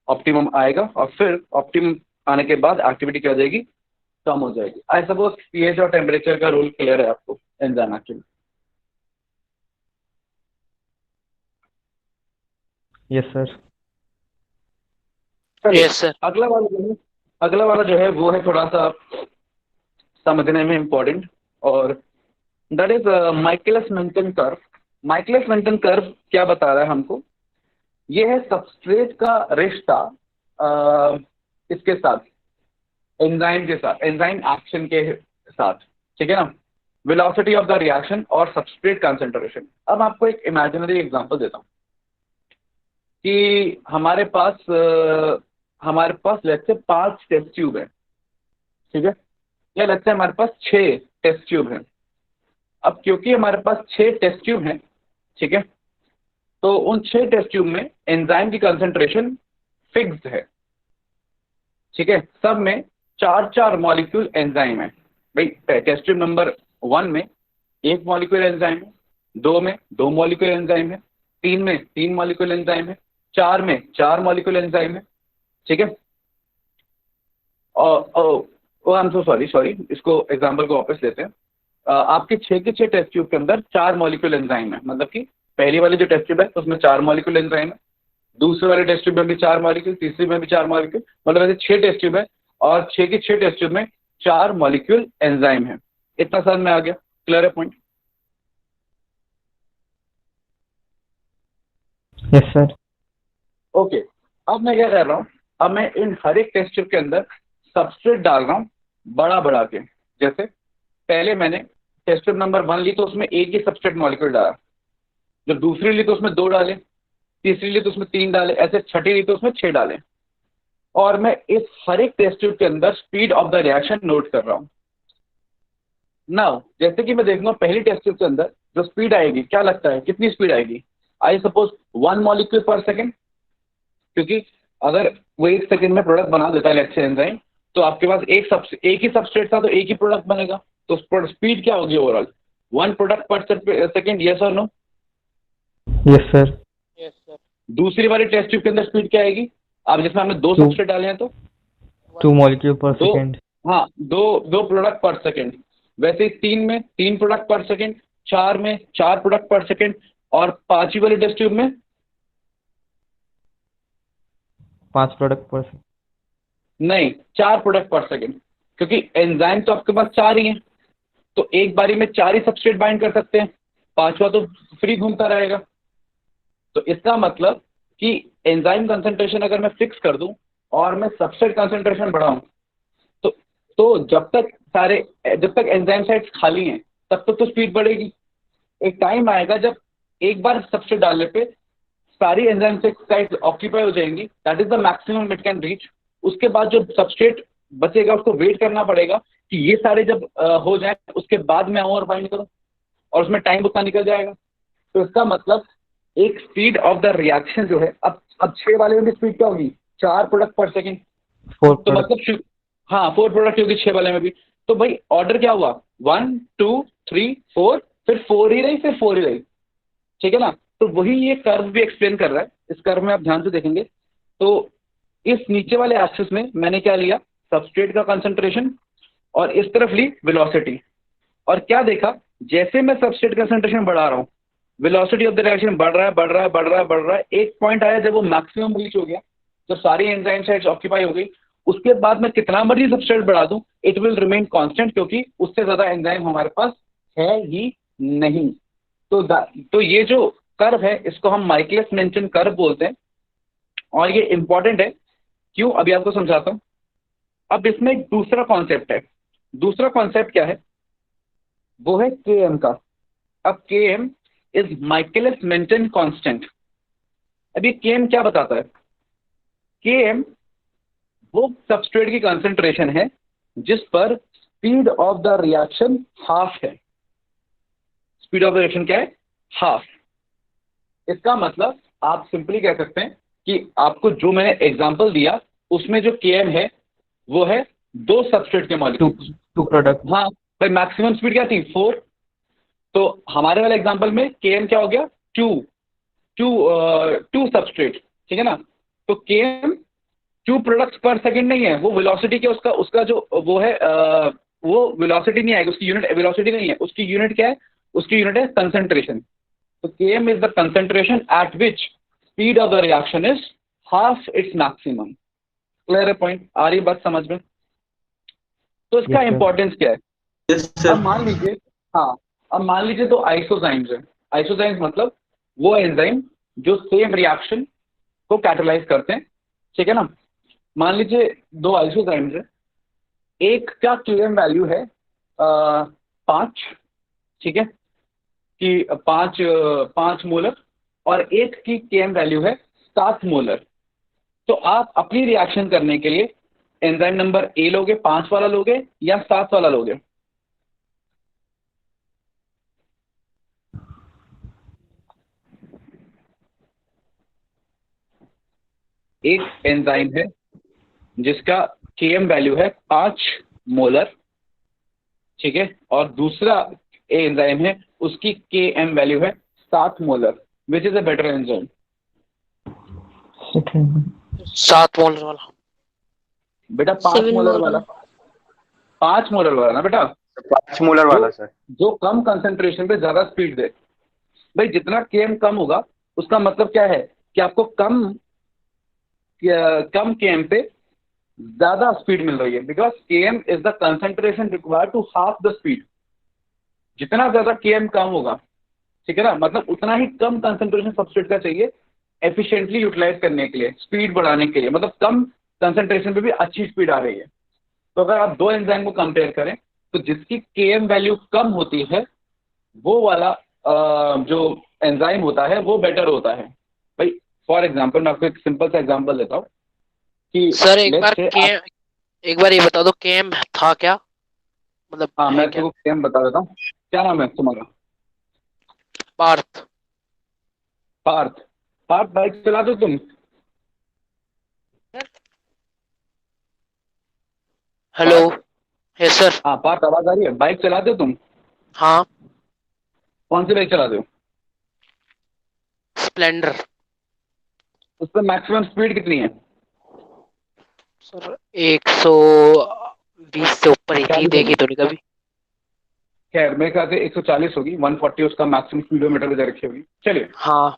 ऑप्टिमम आएगा, और फिर ऑप्टिमम आने के बाद एक्टिविटी क्या हो जाएगी, कम हो जाएगी। आई सपोज पीएच और टेम्परेचर का रूल क्लियर है आपको enzyme activity. Yes sir. Yes sir. अगला वाला जो है वो है थोड़ा सा समझने में इम्पोर्टेंट, और that is Michaelis Menten curve. Michaelis Menten curve क्या बता रहा है हमको, ये है सबस्ट्रेट का रिश्ता इसके साथ, एंजाइम के साथ, एंजाइम एक्शन के साथ, ठीक है ना, वेलोसिटी ऑफ द रिएक्शन और सबस्ट्रेट कंसंट्रेशन। अब आपको एक इमेजिनरी एग्जांपल देता हूँ कि हमारे पास लेट्स से 5 टेस्ट ट्यूब है, ठीक है, या लेट्स से हमारे पास 6 टेस्ट ट्यूब हैं। अब क्योंकि हमारे पास 6 टेस्ट ट्यूब हैं, ठीक है, तो उन 6 टेस्ट ट्यूब में एंजाइम की कंसंट्रेशन फिक्स्ड है, ठीक है। सब में 4-4 मॉलिक्यूल एंजाइम है। भाई टेस्ट ट्यूब नंबर 1 में 1 मॉलिक्यूल एंजाइम है, 2 में 2 मॉलिक्यूल एंजाइम है, 3 में 3 मॉलिक्यूल एंजाइम है, 4 में 4 मॉलिक्यूल एंजाइम है, ठीक है। आई एम सो सॉरी, इसको एग्जाम्पल को वापस लेते हैं। आपके 6 के 6 टेस्ट ट्यूब के अंदर 4 मॉलिक्यूल एंजाइम है, मतलब कि पहली वाली जो टेस्ट ट्यूब है उसमें 4 मॉलिक्यूल एंजाइम है, दूसरे वाले टेस्ट ट्यूब में भी 4 मॉलिक्यूल, तीसरी में भी 4 मॉलिक्यूल, मतलब ऐसे 6 टेस्ट ट्यूब है, और 6 के 6 टेस्ट ट्यूब में 4 मॉलिक्यूल एंजाइम है। इतना समझ में आ गया, क्लियर है पॉइंट। Yes sir. ओके, अब मैं क्या कर रहा हूँ, अब मैं इन हर एक टेस्ट ट्यूब के अंदर सबस्ट्रेट डाल रहा हूँ बड़ा बड़ा के। जैसे पहले मैंने टेस्ट ट्यूब नंबर 1 ली तो उसमें एक ही सबस्ट्रेट मॉलिक्यूल डाला, जब दूसरी ली तो उसमें 2 डाले, तीसरी ली तो उसमें 3 डाले, ऐसे छठी ली तो उसमें 6 डाले, और मैं इस हर एक टेस्ट ट्यूब के अंदर speed of the reaction note कर रहा हूँ। नाउ जैसे कि मैं देखूंगा पहली टेस्ट ट्यूब के अंदर जो स्पीड आएगी, क्या लगता है कितनी स्पीड आएगी? आई सपोज 1 मॉलिक्यूल पर सेकेंड, क्योंकि अगर वो 1 सेकेंड में प्रोडक्ट बना देता है लेट्स से एंजाइम, तो आपके पास एक ही सबस्ट्रेट था तो एक ही प्रोडक्ट बनेगा, तो स्पीड क्या होगी overall? 1 product per second, yes और no? Yes sir. Yes sir. दूसरी वाली टेस्ट ट्यूब के अंदर स्पीड क्या आएगी? अब जिसमें हमने 2 Two. सबस्ट्रेट डाले हैं तो 2 मॉलिक्यूल पर दो, सेकेंड। हाँ, दो प्रोडक्ट पर सेकेंड। वैसे ही 3 में 3 प्रोडक्ट पर सेकेंड, 4 में 4 प्रोडक्ट पर सेकेंड, और 5वीं वाली टेस्ट ट्यूब में 5 प्रोडक्ट पर सेकेंड। नहीं, 4 प्रोडक्ट पर सेकेंड, क्योंकि एंजाइम तो आपके पास 4 ही हैं, तो एक बारी में 4 ही सबस्ट्रेट बाइंड कर सकते हैं, 5वां तो फ्री घूमता रहेगा। तो इसका मतलब कि एंजाइम कंसंट्रेशन अगर मैं फिक्स कर दूं और मैं सबस्ट्रेट कंसंट्रेशन बढ़ाऊं, तो जब तक एंजाइम साइट्स खाली हैं तब तक तो स्पीड बढ़ेगी। एक टाइम आएगा जब एक बार सबस्ट्रेट डालने पे सारी एंजाइम साइट्स ऑक्यूपाई हो जाएंगी, that is the maximum it can reach. उसके बाद जो सबस्ट्रेट बचेगा उसको वेट करना पड़ेगा कि ये सारे जब हो जाए उसके बाद मैं और बाइंड करूं, और उसमें टाइम उतना निकल जाएगा। तो इसका मतलब एक स्पीड ऑफ द रिएक्शन जो है, अब 6 वाले में भी स्पीड क्या होगी? 4 प्रोडक्ट पर सेकेंड। 4 तो प्रोडक्ट। मतलब हाँ, 4 प्रोडक्ट होगी 6 वाले में भी। तो भाई ऑर्डर क्या हुआ? 1 2 3 4, फिर 4 ही रही, फिर 4 ही रही, ठीक है ना? तो वही ये कर्व भी एक्सप्लेन कर रहा है। इस कर्व में आप ध्यान से देखेंगे तो इस नीचे वाले एक्सिस में मैंने क्या लिया? सबस्ट्रेट का कंसंट्रेशन, और इस तरफ ली वेलोसिटी। और क्या देखा? जैसे मैं सबस्ट्रेट कंसंट्रेशन बढ़ा रहा हूँ, वेलोसिटी ऑफ द रिएक्शन बढ़ रहा है, बढ़ रहा है, बढ़ रहा है, बढ़ रहा है। एक पॉइंट आया जब वो मैक्सिमम रीच हो गया, जब सारी एंजाइम साइट्स ऑक्यूपाई हो गई, उसके बाद मैं कितना मर्जी सबस्ट्रेट बढ़ा दूं, इट विल रिमेन कांस्टेंट, क्योंकि उससे ज्यादा एंजाइम हमारे पास है ही नहीं। तो ये जो कर्व है इसको हम माइकलिस मेंटन कर्व बोलते हैं, और ये इंपॉर्टेंट है। क्यों? अभी आपको समझाता हूं। अब इसमें एक दूसरा कॉन्सेप्ट है। दूसरा कॉन्सेप्ट क्या है? वो है Km का। अब Km is Michaelis Menten constant. अब ये Km क्या बताता है? Km वो सबस्ट्रेट की कंसंट्रेशन है जिस पर speed of the reaction half है। स्पीड ऑफ द रिएक्शन क्या है? हाफ। इसका मतलब आप सिंपली कह सकते हैं कि आपको जो मैंने एग्जांपल दिया उसमें जो Km है वो है 2 सबस्ट्रेट के मॉलिक्यूल्स। 2 प्रोडक्ट। हाँ भाई, मैक्सिमम स्पीड क्या थी? 4। तो हमारे वाले एग्जांपल में Km क्या हो गया? 2 सबस्ट्रेट, ठीक है ना? तो Km 2 प्रोडक्ट्स पर सेकंड नहीं है, वो वेलोसिटी के उसका जो वो है वो वेलोसिटी नहीं आएगी, उसकी यूनिट वेलोसिटी नहीं है, उसकी यूनिट क्या है? उसकी यूनिट है कंसंट्रेशन। तो Km is the concentration eight which speed of the reaction is half its maximum. Clear है पॉइंट? आ रही बात समझ में? तो इसका Yes, sir. इंपॉर्टेंस क्या है? Yes sir. अब मान लीजिए, हाँ, अब मान लीजिए 2 आइसोजाइम्स है। आइसोजाइम्स मतलब वो एंजाइम जो सेम रिएक्शन को कैटालाइज करते हैं, ठीक है ना? मान लीजिए 2 आइसोजाइम्स है, एक का Km वैल्यू है 5, ठीक है, कि 5 मोलर, और एक की Km वैल्यू है 7 मोलर। तो आप अपनी रिएक्शन करने के लिए एंजाइम नंबर ए लोगे, 5 वाला लोगे या 7 वाला लोगे? एक एंजाइम है जिसका Km वैल्यू है 5 मोलर, ठीक है, और दूसरा एंजाइम है उसकी Km वैल्यू है 7 molar. Which is a better enzyme? Second. 7 molar वाला। बेटा 5 मोलर वाला। 5 मोलर वाला ना बेटा, 5 मोलर वाला सर। जो कम कंसंट्रेशन पे ज्यादा स्पीड दे। भाई जितना Km कम होगा उसका मतलब क्या है कि आपको कम Km पे ज्यादा स्पीड मिल रही है, because Km is the concentration required to half the speed. जितना ज्यादा Km कम होगा, ठीक है ना, मतलब उतना ही कम कंसंट्रेशन सबस्ट्रेट का चाहिए एफिशिएंटली यूटिलाइज करने के लिए, स्पीड बढ़ाने के लिए, मतलब कम कंसंट्रेशन पे भी अच्छी स्पीड आ रही है। तो अगर आप 2 एंजाइम को कंपेयर करें तो जिसकी Km वैल्यू कम होती है वो वाला जो एंजाइम होता है वो बेटर होता है। भाई फॉर एग्जांपल मैं आपको एक सिंपल सा एग्जांपल देता हूँ। कि सर एक लेट्स बार से के एक बार ये बता दो केम था क्या, मतलब हाँ, है मैं क्या? तेरे को केम बता देता हूँ। क्या नाम है तुम्हारा? पार्थ। पार्थ। पार्थ, बाइक चला दो तुम? हेलो। पार्थ। Yes sir. हाँ पार्थ, आवाज आ रही है? बाइक चलाते हो तुम? हाँ। कौन सी बाइक चलाते हो? स्प्लेंडर। उस पर मैक्सिमम स्पीड कितनी है? सर 120 से ऊपर ही थी, 40 देखी होगी। तो नहीं कभी। खैर मेरे ख्याल से 140 होगी, 140 उसका मैक्सिमम किलोमीटर पे दे रखी होगी। चलिए। हाँ।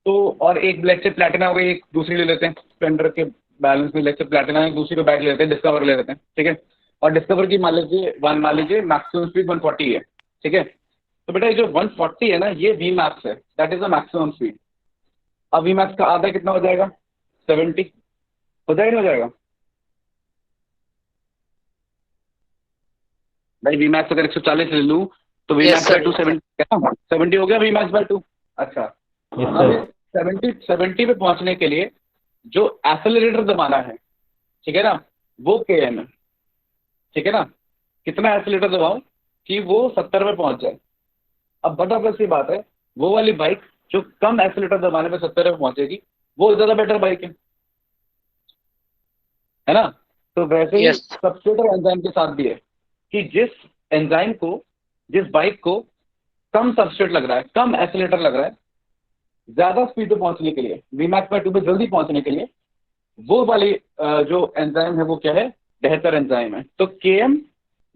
तो और एक ब्लैक से प्लेटिना हो गई, एक दूसरी ले लेते हैं स्प्लेंडर के बैलेंस में। ब्लैक से प्लेटिना है, दूसरी को बैक ले लेते हैं, डिस्कवर ले लेते हैं, ठीक है। और डिस्कवर की मान लीजिए मैक्सिमम स्पीड 140 है, ठीक है। तो बेटा ये जो 140 है ना, ये वी मैक्स है, that is the maximum speed. अब वी मैक्स का आधा कितना हो जाएगा? 70। हो जाएगा, नहीं हो जाएगा? भाई वी मैक्स अगर 140 ले लूँ तो V yes max by sir, two yes sir. 70, 70 हो गया वी मैक्स बाई टू। अच्छा। यस अब सर। इस 70 पे पहुंचने के लिए जो एक्सेलरेटर दबाना है, ठीक है ना, वो के एम है, ठीक है ना। कितना एक्सेलरेटर दबाऊं कि वो 70 पे पहुंच जाए? अब बड़ा बस ये बात है, वो वाली बाइक जो कम एक्सेलरेटर दबाने में 70 पे पहुंचेगी, वो ज्यादा बेटर बाइक है ना। तो वैसे ही यस। सबस्ट्रेट और एंजाइम के साथ भी है कि जिस बाइक को कम सबस्ट्रेट लग रहा है, कम एक्सेलरेटर लग रहा है, ज्यादा स्पीड पे पहुंचने के लिए, वीमैक्स बाय 2 पे जल्दी पहुंचने के लिए, वो वाली जो एंजाइम है वो क्या है? बेहतर एंजाइम है। तो केएम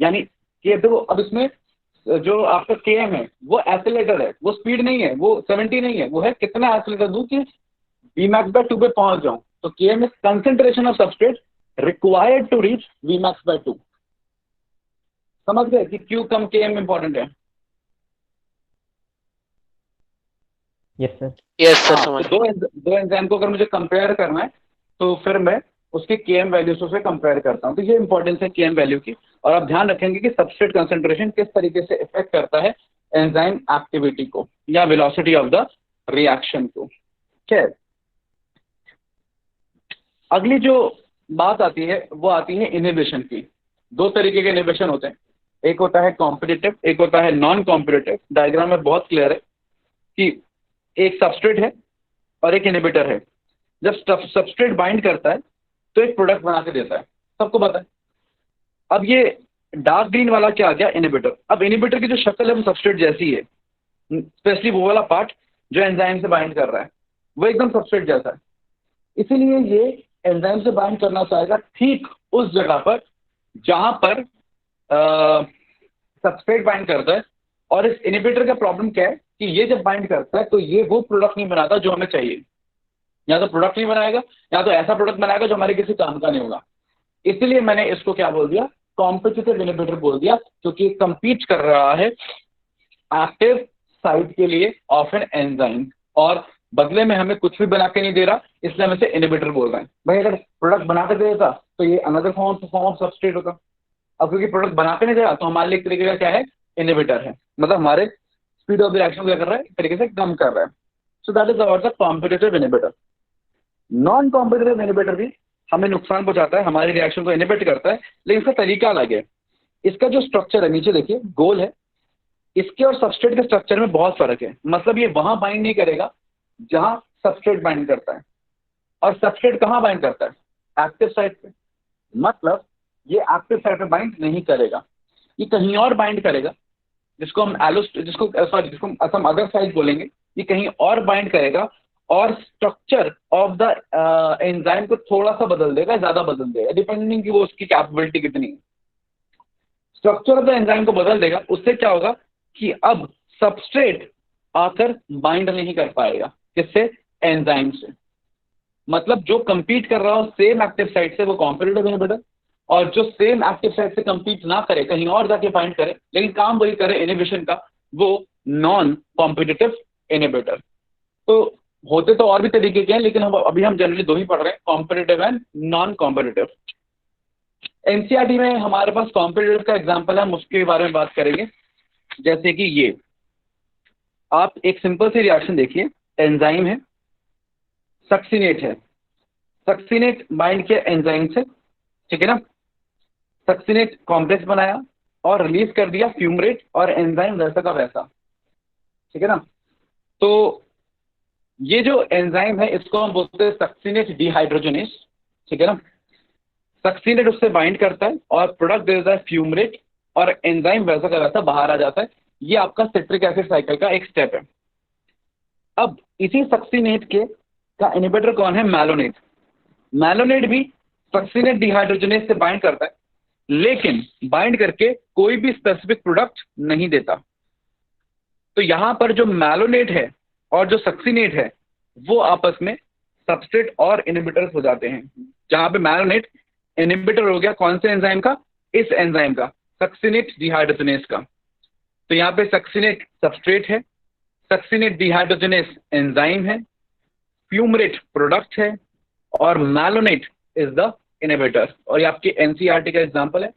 यानी के, देखो अब इसमें जो आपका केएम है वो एक्सेलरेटर है, वो स्पीड नहीं है, वो 70 नहीं है, वो है कितना एक्सेलरेटर दूं कि वीमैक्स बाय 2 पे पहुंच जाऊं। तो KM is concentration of substrate required to reach Vmax by 2। समझ गए कि क्यों कम केएम इंपॉर्टेंट है? Yes sir. यस सर, हाँ, तो समझ गया। दो एंजाइम को अगर मुझे कंपेयर करना है तो फिर मैं उसके केएम वैल्यूज से कंपेयर करता हूँ। तो ये इंपॉर्टेंस है केएम वैल्यू की। और आप ध्यान रखेंगे कि सबस्ट्रेट कंसंट्रेशन किस तरीके से इफेक्ट करता है एंजाइम एक्टिविटी को या वेलोसिटी ऑफ द रिएक्शन को। खैर, अगली जो बात आती है वो आती है इनहिबिशन की। दो तरीके के इनहिबिशन होते हैं, एक होता है कॉम्पिटिटिव, एक होता है नॉन कॉम्पिटिटिव। डायग्राम में बहुत क्लियर है कि एक सबस्ट्रेट है और एक इनहिबिटर है। जब सबस्ट्रेट बाइंड करता है तो एक प्रोडक्ट बना के देता है, सबको पता है। अब ये डार्क ग्रीन वाला क्या आ गया? इनहिबिटर। अब इनहिबिटर की जो शक्ल है वो सबस्ट्रेट जैसी है, स्पेशली वो वाला पार्ट जो एंजाइम से बाइंड कर रहा है वो एकदम सबस्ट्रेट जैसा है। इसीलिए ये एंजाइम से बाइंड करना चाहेगा ठीक उस जगह पर जहां पर सबस्ट्रेट बाइंड करता है। और इस इनहिबिटर का प्रॉब्लम क्या है कि ये जब बाइंड करता है तो ये वो प्रोडक्ट नहीं बनाता जो हमें चाहिए। या तो प्रोडक्ट नहीं बनाएगा, या तो ऐसा प्रोडक्ट बनाएगा जो हमारे किसी काम का नहीं होगा। इसलिए मैंने इसको क्या बोल दिया? कॉम्पिटिटिव इनहिबिटर बोल दिया, क्योंकि कंपीट कर रहा है एक्टिव साइट के लिए ऑफ एन एंजाइम, और बदले में हमें कुछ भी बना के नहीं दे रहा, इसलिए हम इसे इनहिबिटर बोल रहे हैं। भाई अगर प्रोडक्ट बना के दे देता तो ये अनदर फॉर्म ऑफ सबस्ट्रेट होता। अब क्योंकि प्रोडक्ट बना के नहीं दे रहा तो हमारे लिए एक तरीके का क्या है? इनहिबिटर है। मतलब हमारे स्पीड ऑफ रिएक्शन क्या कर रहा है? एक तरीके से कम कर रहा है। So that is about the competitive inhibitor. Non competitive inhibitor भी हमें नुकसान पहुंचाता है, हमारी रिएक्शन को इनहिबिट करता है, लेकिन इसका तरीका अलग है। इसका जो स्ट्रक्चर है, नीचे देखिए गोल है, इसके और सबस्ट्रेट के स्ट्रक्चर में बहुत फर्क है। मतलब ये वहां बाइंड नहीं करेगा जहां सबस्ट्रेट बाइंड करता है, और सबस्ट्रेट कहां बाइंड करता है? एक्टिव साइट पे। मतलब ये एक्टिव साइट पे बाइंड नहीं करेगा, ये कहीं और बाइंड करेगा, जिसको हम जिसको हम अदर साइट बोलेंगे। ये कहीं और बाइंड करेगा और स्ट्रक्चर ऑफ द एंजाइम को थोड़ा सा बदल देगा, ज्यादा बदल देगा, डिपेंडिंग कि वो उसकी कैपेबिलिटी कितनी है। स्ट्रक्चर ऑफ द एंजाइम को बदल देगा, उससे क्या होगा कि अब सबस्ट्रेट आकर बाइंड नहीं कर पाएगा। किससे? एंजाइम से। मतलब जो कंपीट कर रहा हो सेम एक्टिव साइट से वो कॉम्पिटिटिव इनहिबिटर, और जो सेम एक्टिव साइट से कंपीट ना करे, कहीं और जाके बाइंड करे लेकिन काम वही करे इनहिबिशन का, वो नॉन कॉम्पिटिटिव इनहिबिटर। तो होते तो और भी तरीके के हैं, लेकिन हम जनरली दो ही पढ़ रहे हैं, competitive and non competitive. NCERT में हमारे पास कॉम्पिटिटिव का एग्जांपल है, हम उसके बारे में बात करेंगे। जैसे कि ये आप एक सिंपल सी रिएक्शन देखिए, एंजाइम है, सक्सिनेट है। सक्सीनेट बाइंड किया एंजाइम से, ठीक है ना, सक्सीनेट कॉम्प्लेक्स बनाया और रिलीज कर दिया फ्यूमरेट, और एंजाइम वैसा का वैसा, ठीक है ना। तो ये जो एंजाइम है इसको हम बोलते हैं सक्सीनेट डिहाइड्रोजनेस, ठीक है ना। सक्सीनेट उससे बाइंड करता है और प्रोडक्ट दे देता है फ्यूमरेट, और एंजाइम वैसा का वैसा बाहर आ जाता है। ये आपका सिट्रिक एसिड साइकिल का एक स्टेप है। अब इसी सक्सीनेट के का इनहिबिटर कौन है? मैलोनेट। मैलोनेट भी सक्सीनेट डिहाइड्रोजनेस से बाइंड करता है, लेकिन बाइंड करके कोई भी स्पेसिफिक प्रोडक्ट नहीं देता। तो यहां पर जो मैलोनेट है और जो सक्सीनेट है वो आपस में सबस्ट्रेट और इनहिबिटर्स हो जाते हैं। जहां पे मैलोनेट इनहिबिटर हो गया कौन से एंजाइम का? इस एंजाइम का, सक्सीनेट डिहाइड्रोजनेस का। तो यहाँ पे सक्सीनेट सबस्ट्रेट है, सक्सीनेट डिहाइड्रोजनेस एंजाइम है, फ्यूमरेट प्रोडक्ट है, और मैलोनेट इज द इनहिबिटर। और ये आपकी एनसीईआरटी का एग्जांपल है।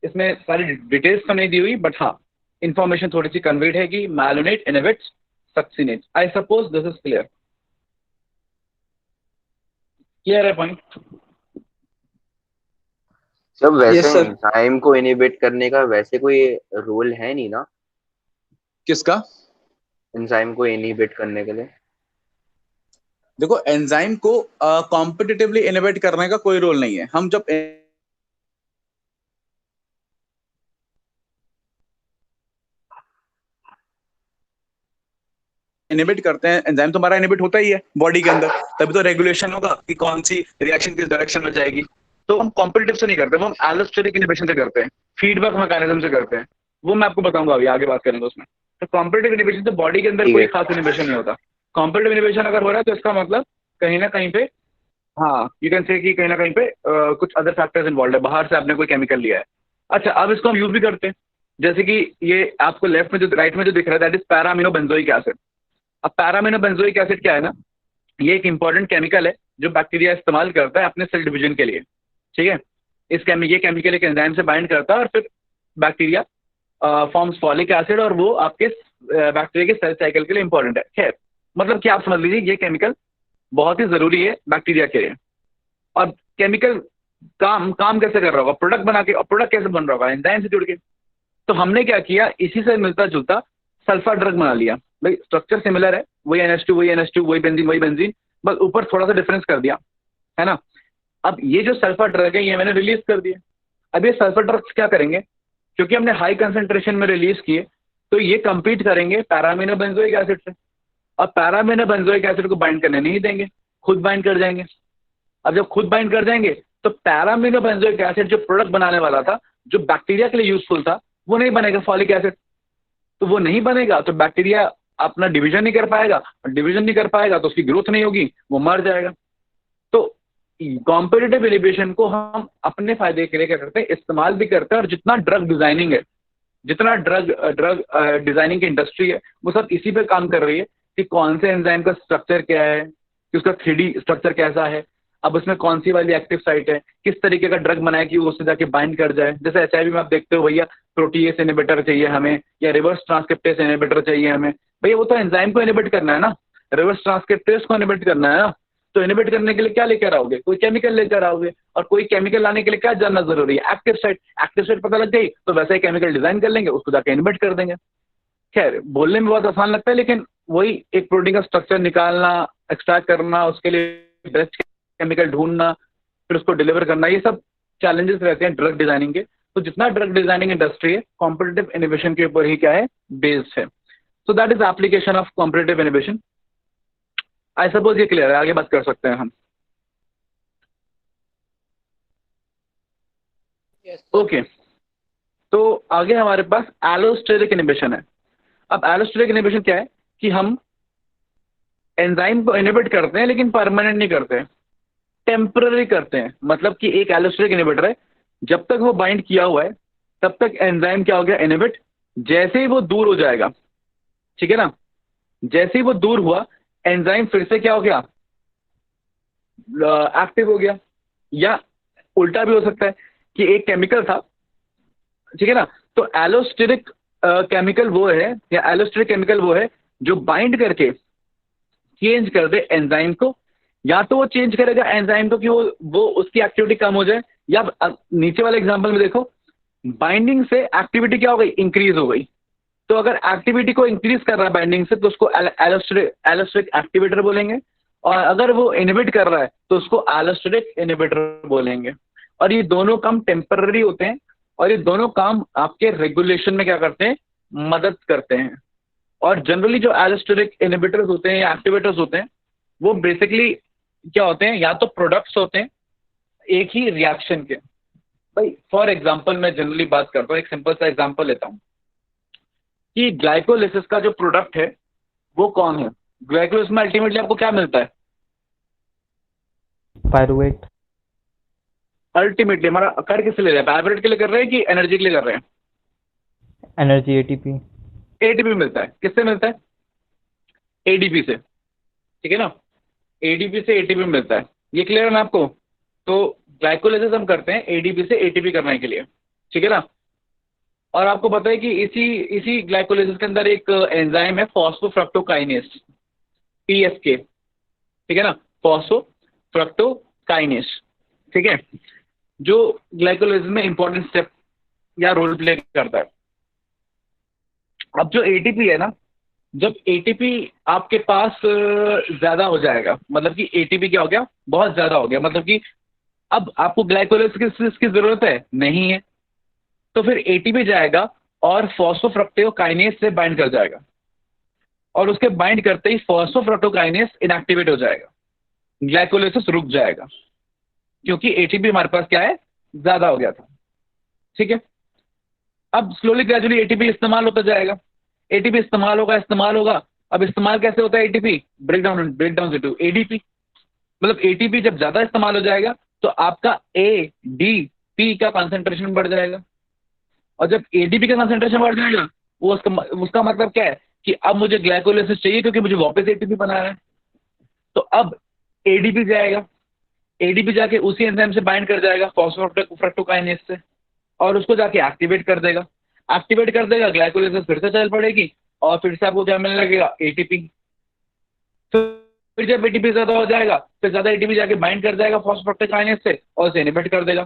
इसमें सारी डिटेल्स तो नहीं दी हुई, बट हाँ इंफॉर्मेशन थोड़ी सी कन्वेड है कि malonate inhibits succinate. I suppose this is clear. Clear है पॉइंट? सब यस वैसे सर। एंजाइम को इनिबिट करने का वैसे कोई रोल है नहीं ना, किसका? एंजाइम को इनिबिट करने के लिए? देखो, एंजाइम को कॉम्पिटिटिवली इनहिबिट करने का कोई रोल नहीं है। हम जब इनहिबिट करते हैं, एंजाइम तो हमारा इनहिबिट होता ही है बॉडी के अंदर, तभी तो रेगुलेशन होगा कि कौन सी रिएक्शन किस डायरेक्शन में जाएगी। तो हम कॉम्पिटिटिव से नहीं करते, वो हम एलोस्टेरिक इनहिबिशन से करते हैं, फीडबैक मैकेनिज्म से करते हैं। वो मैं आपको बताऊंगा अभी आगे बात करेंगे उसमें। तो कॉम्पिटिटिव इनहिबिशन से बॉडी के अंदर ठीक कोई है। खास इनहिबिशन नहीं होता। कॉम्पिटिटिव इनहिबिशन अगर हो रहा है तो इसका मतलब कहीं ना कहीं पे, हाँ यू कैन से कि कहीं ना कहीं पे कुछ अदर फैक्टर्स इन्वॉल्व है, बाहर से आपने कोई केमिकल लिया है। अच्छा, अब इसको हम यूज भी करते हैं, जैसे कि ये आपको लेफ्ट में जो राइट में जो दिख रहा है दैट इज पैरामिनो बेंजोइक एसिड। अब पैरामिनो बेंजोइक एसिड क्या है ना, ये एक इंपॉर्टेंट केमिकल है जो बैक्टीरिया इस्तेमाल करता है अपने सेल डिवीजन के लिए, ठीक है। ये केमिकल एक एंजाइम से बाइंड करता है और फिर बैक्टीरिया फॉर्म्स फॉलिक एसिड, और वो आपके बैक्टीरिया के सेल साइकिल के लिए इंपॉर्टेंट है। खैर, मतलब कि आप समझ लीजिए ये केमिकल बहुत ही जरूरी है बैक्टीरिया के लिए। और केमिकल काम कैसे कर रहा होगा? प्रोडक्ट बना के। और प्रोडक्ट कैसे बन रहा होगा? एंजाइम से जुड़ के। तो हमने क्या किया, इसी से मिलता जुलता सल्फर ड्रग बना लिया। भाई स्ट्रक्चर सिमिलर है, वही NH2 वही NH2 वही बेंजीन, बस ऊपर थोड़ा सा डिफरेंस कर दिया, है ना। अब ये जो सल्फर ड्रग है ये मैंने रिलीज कर दिया। अब ये सल्फर ड्रग्स क्या करेंगे? क्योंकि हमने हाई कंसेंट्रेशन में रिलीज किए, तो ये कंपीट करेंगे पैरामिनो बेंजोइक एसिड से, और पैरामिनो बेंजोइक एसिड को बाइंड करने नहीं देंगे, खुद बाइंड कर जाएंगे। अब जब खुद बाइंड कर जाएंगे तो पैरामिनो बेंजोइक एसिड जो प्रोडक्ट बनाने वाला था, जो बैक्टीरिया के लिए यूजफुल था, वो नहीं बनेगा, फॉलिक एसिड। तो वो नहीं बनेगा तो बैक्टीरिया अपना डिवीजन नहीं कर पाएगा, और डिवीजन नहीं कर पाएगा तो उसकी ग्रोथ नहीं होगी, वो मर जाएगा। तो कॉम्पिटिटिव इनिबिशन को हम अपने फायदे के लिए क्या करते हैं, इस्तेमाल भी करते हैं। और जितना ड्रग डिजाइनिंग है, जितना ड्रग डिजाइनिंग की इंडस्ट्री है, वो सब इसी पे काम कर रही है कि कौन से एंजाइम का स्ट्रक्चर क्या है, कि उसका 3D स्ट्रक्चर कैसा है, अब उसमें कौन सी वाली एक्टिव साइट है, किस तरीके का ड्रग बनाए कि वो उससे जाके बाइंड कर जाए। जैसे HIV में आप देखते हो भैया, प्रोटीएस इनहिबिटर चाहिए हमें, या रिवर्स ट्रांसक्रिप्टेस इनहिबिटर चाहिए हमें। भैया वो तो एंजाइम को इनहिबिट करना है ना, रिवर्स ट्रांसक्रिप्टेस को इनहिबिट करना है ना। तो इनहिबिट करने के लिए क्या लेकर आओगे? कोई केमिकल लेकर आओगे, और कोई केमिकल लाने के लिए क्या जानना जरूरी है? Active site. एक्टिव साइट पता लग गई तो वैसा ही केमिकल डिजाइन कर लेंगे, उसको जाके इनहिबिट कर देंगे। खैर, बोलने में बहुत आसान लगता है, लेकिन वही एक प्रोटीन का स्ट्रक्चर निकालना, एक्सट्रैक्ट करना, उसके लिए बेस्ट केमिकल ढूंढना, फिर उसको डिलीवर करना, ये सब चैलेंजेस रहते हैं ड्रग डिजाइनिंग के। तो जितना ड्रग डिजाइनिंग इंडस्ट्री है, कॉम्पिटिटिव इनिबिशन के ऊपर ही क्या है, बेस्ड है। So that is application of competitive inhibition. I suppose ये क्लियर है, आगे बात कर सकते हैं हम। ओके, तो आगे हमारे पास एलोस्टेरिक इनिबिशन है। अब एलोस्टेरिक इनिबिशन क्या है कि हम एंजाइम को इनिबिट करते हैं लेकिन परमानेंट नहीं करते हैं, टेम्पररी करते हैं। मतलब कि एक एलोस्टेरिक इनिबिटर है, जब तक वो बाइंड किया हुआ है तब तक एंजाइम क्या हो गया, इनिबिट। जैसे ही वो दूर हो जाएगा, ठीक है ना, जैसे ही वो दूर हुआ एंजाइम फिर से क्या हो गया, एक्टिव हो गया। या उल्टा भी हो सकता है कि एक केमिकल था, ठीक है ना, तो एलोस्टेरिक केमिकल वो है, या एलोस्टेरिक केमिकल वो है जो बाइंड करके चेंज कर दे एंजाइम को, या तो वो चेंज करेगा एंजाइम को कि वो उसकी एक्टिविटी कम हो जाए, या नीचे वाले एग्जांपल में देखो, बाइंडिंग से एक्टिविटी क्या हो गई, इंक्रीज हो गई। तो अगर एक्टिविटी को इंक्रीज कर रहा है बाइंडिंग से तो उसको एलोस्टेरिक एक्टिवेटर बोलेंगे, और अगर वो इनहिबिट कर रहा है तो उसको एलोस्टेरिक इनहिबिटर बोलेंगे। और ये दोनों काम टेम्पररी होते हैं, और ये दोनों काम आपके रेगुलेशन में क्या करते हैं, मदद करते हैं। और जनरली जो एलोस्टेरिक इनहिबिटर्स होते हैं या एक्टिवेटर्स होते हैं वो बेसिकली क्या होते हैं, या तो प्रोडक्ट्स होते हैं एक ही रिएक्शन के। भाई फॉर एग्जांपल मैं जनरली बात करता हूँ, एक सिंपल सा एग्जांपल लेता हूँ कि ग्लाइकोलिसिस का जो प्रोडक्ट है वो कौन है। ग्लाइकोलिसिस में अल्टीमेटली आपको क्या मिलता है, पायरुवेट। अल्टीमेटली हमारा कर किस लिए, पायरुवेट के लिए कर रहे हैं कि एनर्जी के लिए कर रहे हैं, एनर्जी एटीपी। एटीपी मिलता है। किससे मिलता है, एडीपी से, ठीक है ना, एडीपी से एटीपी मिलता है। ये क्लियर है ना आपको। तो ग्लाइकोलिसिस हम करते हैं एडीपी से एटीपी करने के लिए, ठीक है ना। और आपको पता है कि इसी ग्लाइकोलिसिस के अंदर एक एंजाइम है फॉस्फोफ्रक्टोकाइनेस, पीएफके, ठीक है ना, फॉस्फोफ्रक्टोकाइनेस, ठीक है, जो ग्लाइकोलिसिस में इंपॉर्टेंट स्टेप या रोल प्ले करता है। अब जो एटीपी है ना, जब एटीपी आपके पास ज्यादा हो जाएगा, मतलब कि एटीपी क्या हो गया, बहुत ज्यादा हो गया, मतलब कि अब आपको ग्लाइकोलिसिस की जरूरत है नहीं है, तो फिर एटीपी जाएगा और फॉस्फोफ्रक्टोकाइनेस से बाइंड कर जाएगा, और उसके बाइंड करते ही फॉस्फोफ्रक्टोकाइनेस इनएक्टिवेट हो जाएगा, ग्लाइकोलिसिस रुक जाएगा, क्योंकि एटीपी हमारे पास क्या है, ज्यादा हो गया था, ठीक है। अब स्लोली ग्रेजुअली एटीपी इस्तेमाल होता जाएगा, एटीपी इस्तेमाल होगा। अब इस्तेमाल कैसे होता है एटीपी, ब्रेकडाउन इनटू एडीपी। मतलब एटीपी जब ज्यादा इस्तेमाल हो जाएगा तो आपका एडीपी का कंसंट्रेशन बढ़ जाएगा, और जब एडीपी का कंसंट्रेशन बढ़ जाएगा वो उसका मतलब क्या है कि अब मुझे ग्लाइकोलिसिस चाहिए क्योंकि मुझे वापस एटीपी बनाना है। तो अब एडीपी जाएगा, एडीपी जाके उसी एंजाइम से बाइंड कर जाएगा फॉस्फोफ्रक्टोकाइनेस से, और उसको जाके एक्टिवेट कर देगा, ग्लाइकोलिसिस फिर से चल पड़ेगी, और फिर से आपको क्या मिलने लगेगा, एटीपी। फिर जब एटीपी ज्यादा हो जाएगा फिर ज्यादा एटीपी जाके बाइंड कर जाएगा फॉस्फोफ्रक्टोकाइनेस से और उसे इनहिबिट कर देगा।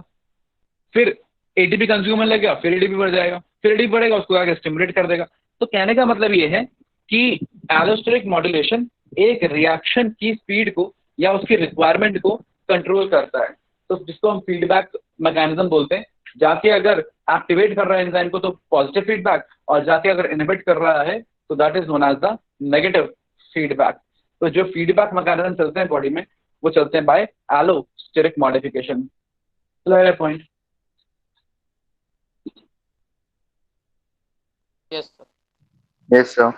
फिर एटीपी कंज्यूम होने लगेगा, फिर एटीपी बढ़ जाएगा, फिर एटीपी बढ़ेगा, उसको आगे स्टिमुलेट कर देगा। तो कहने का मतलब ये है कि एलोस्टेरिक मॉड्यूलेशन एक रिएक्शन की स्पीड को या उसकी रिक्वायरमेंट को कंट्रोल करता है, तो जिसको हम फीडबैक मैकेनिज्म बोलते हैं। जाके अगर एक्टिवेट कर रहा है एंजाइम को तो पॉजिटिव फीडबैक, और जाके अगर इनहिबिट कर रहा है तो that is known as the negative feedback. तो जो फीडबैक मैकेनिज्म चलते हैं बॉडी में वो चलते हैं by allosteric modification. Clear point? Yes sir. Yes sir.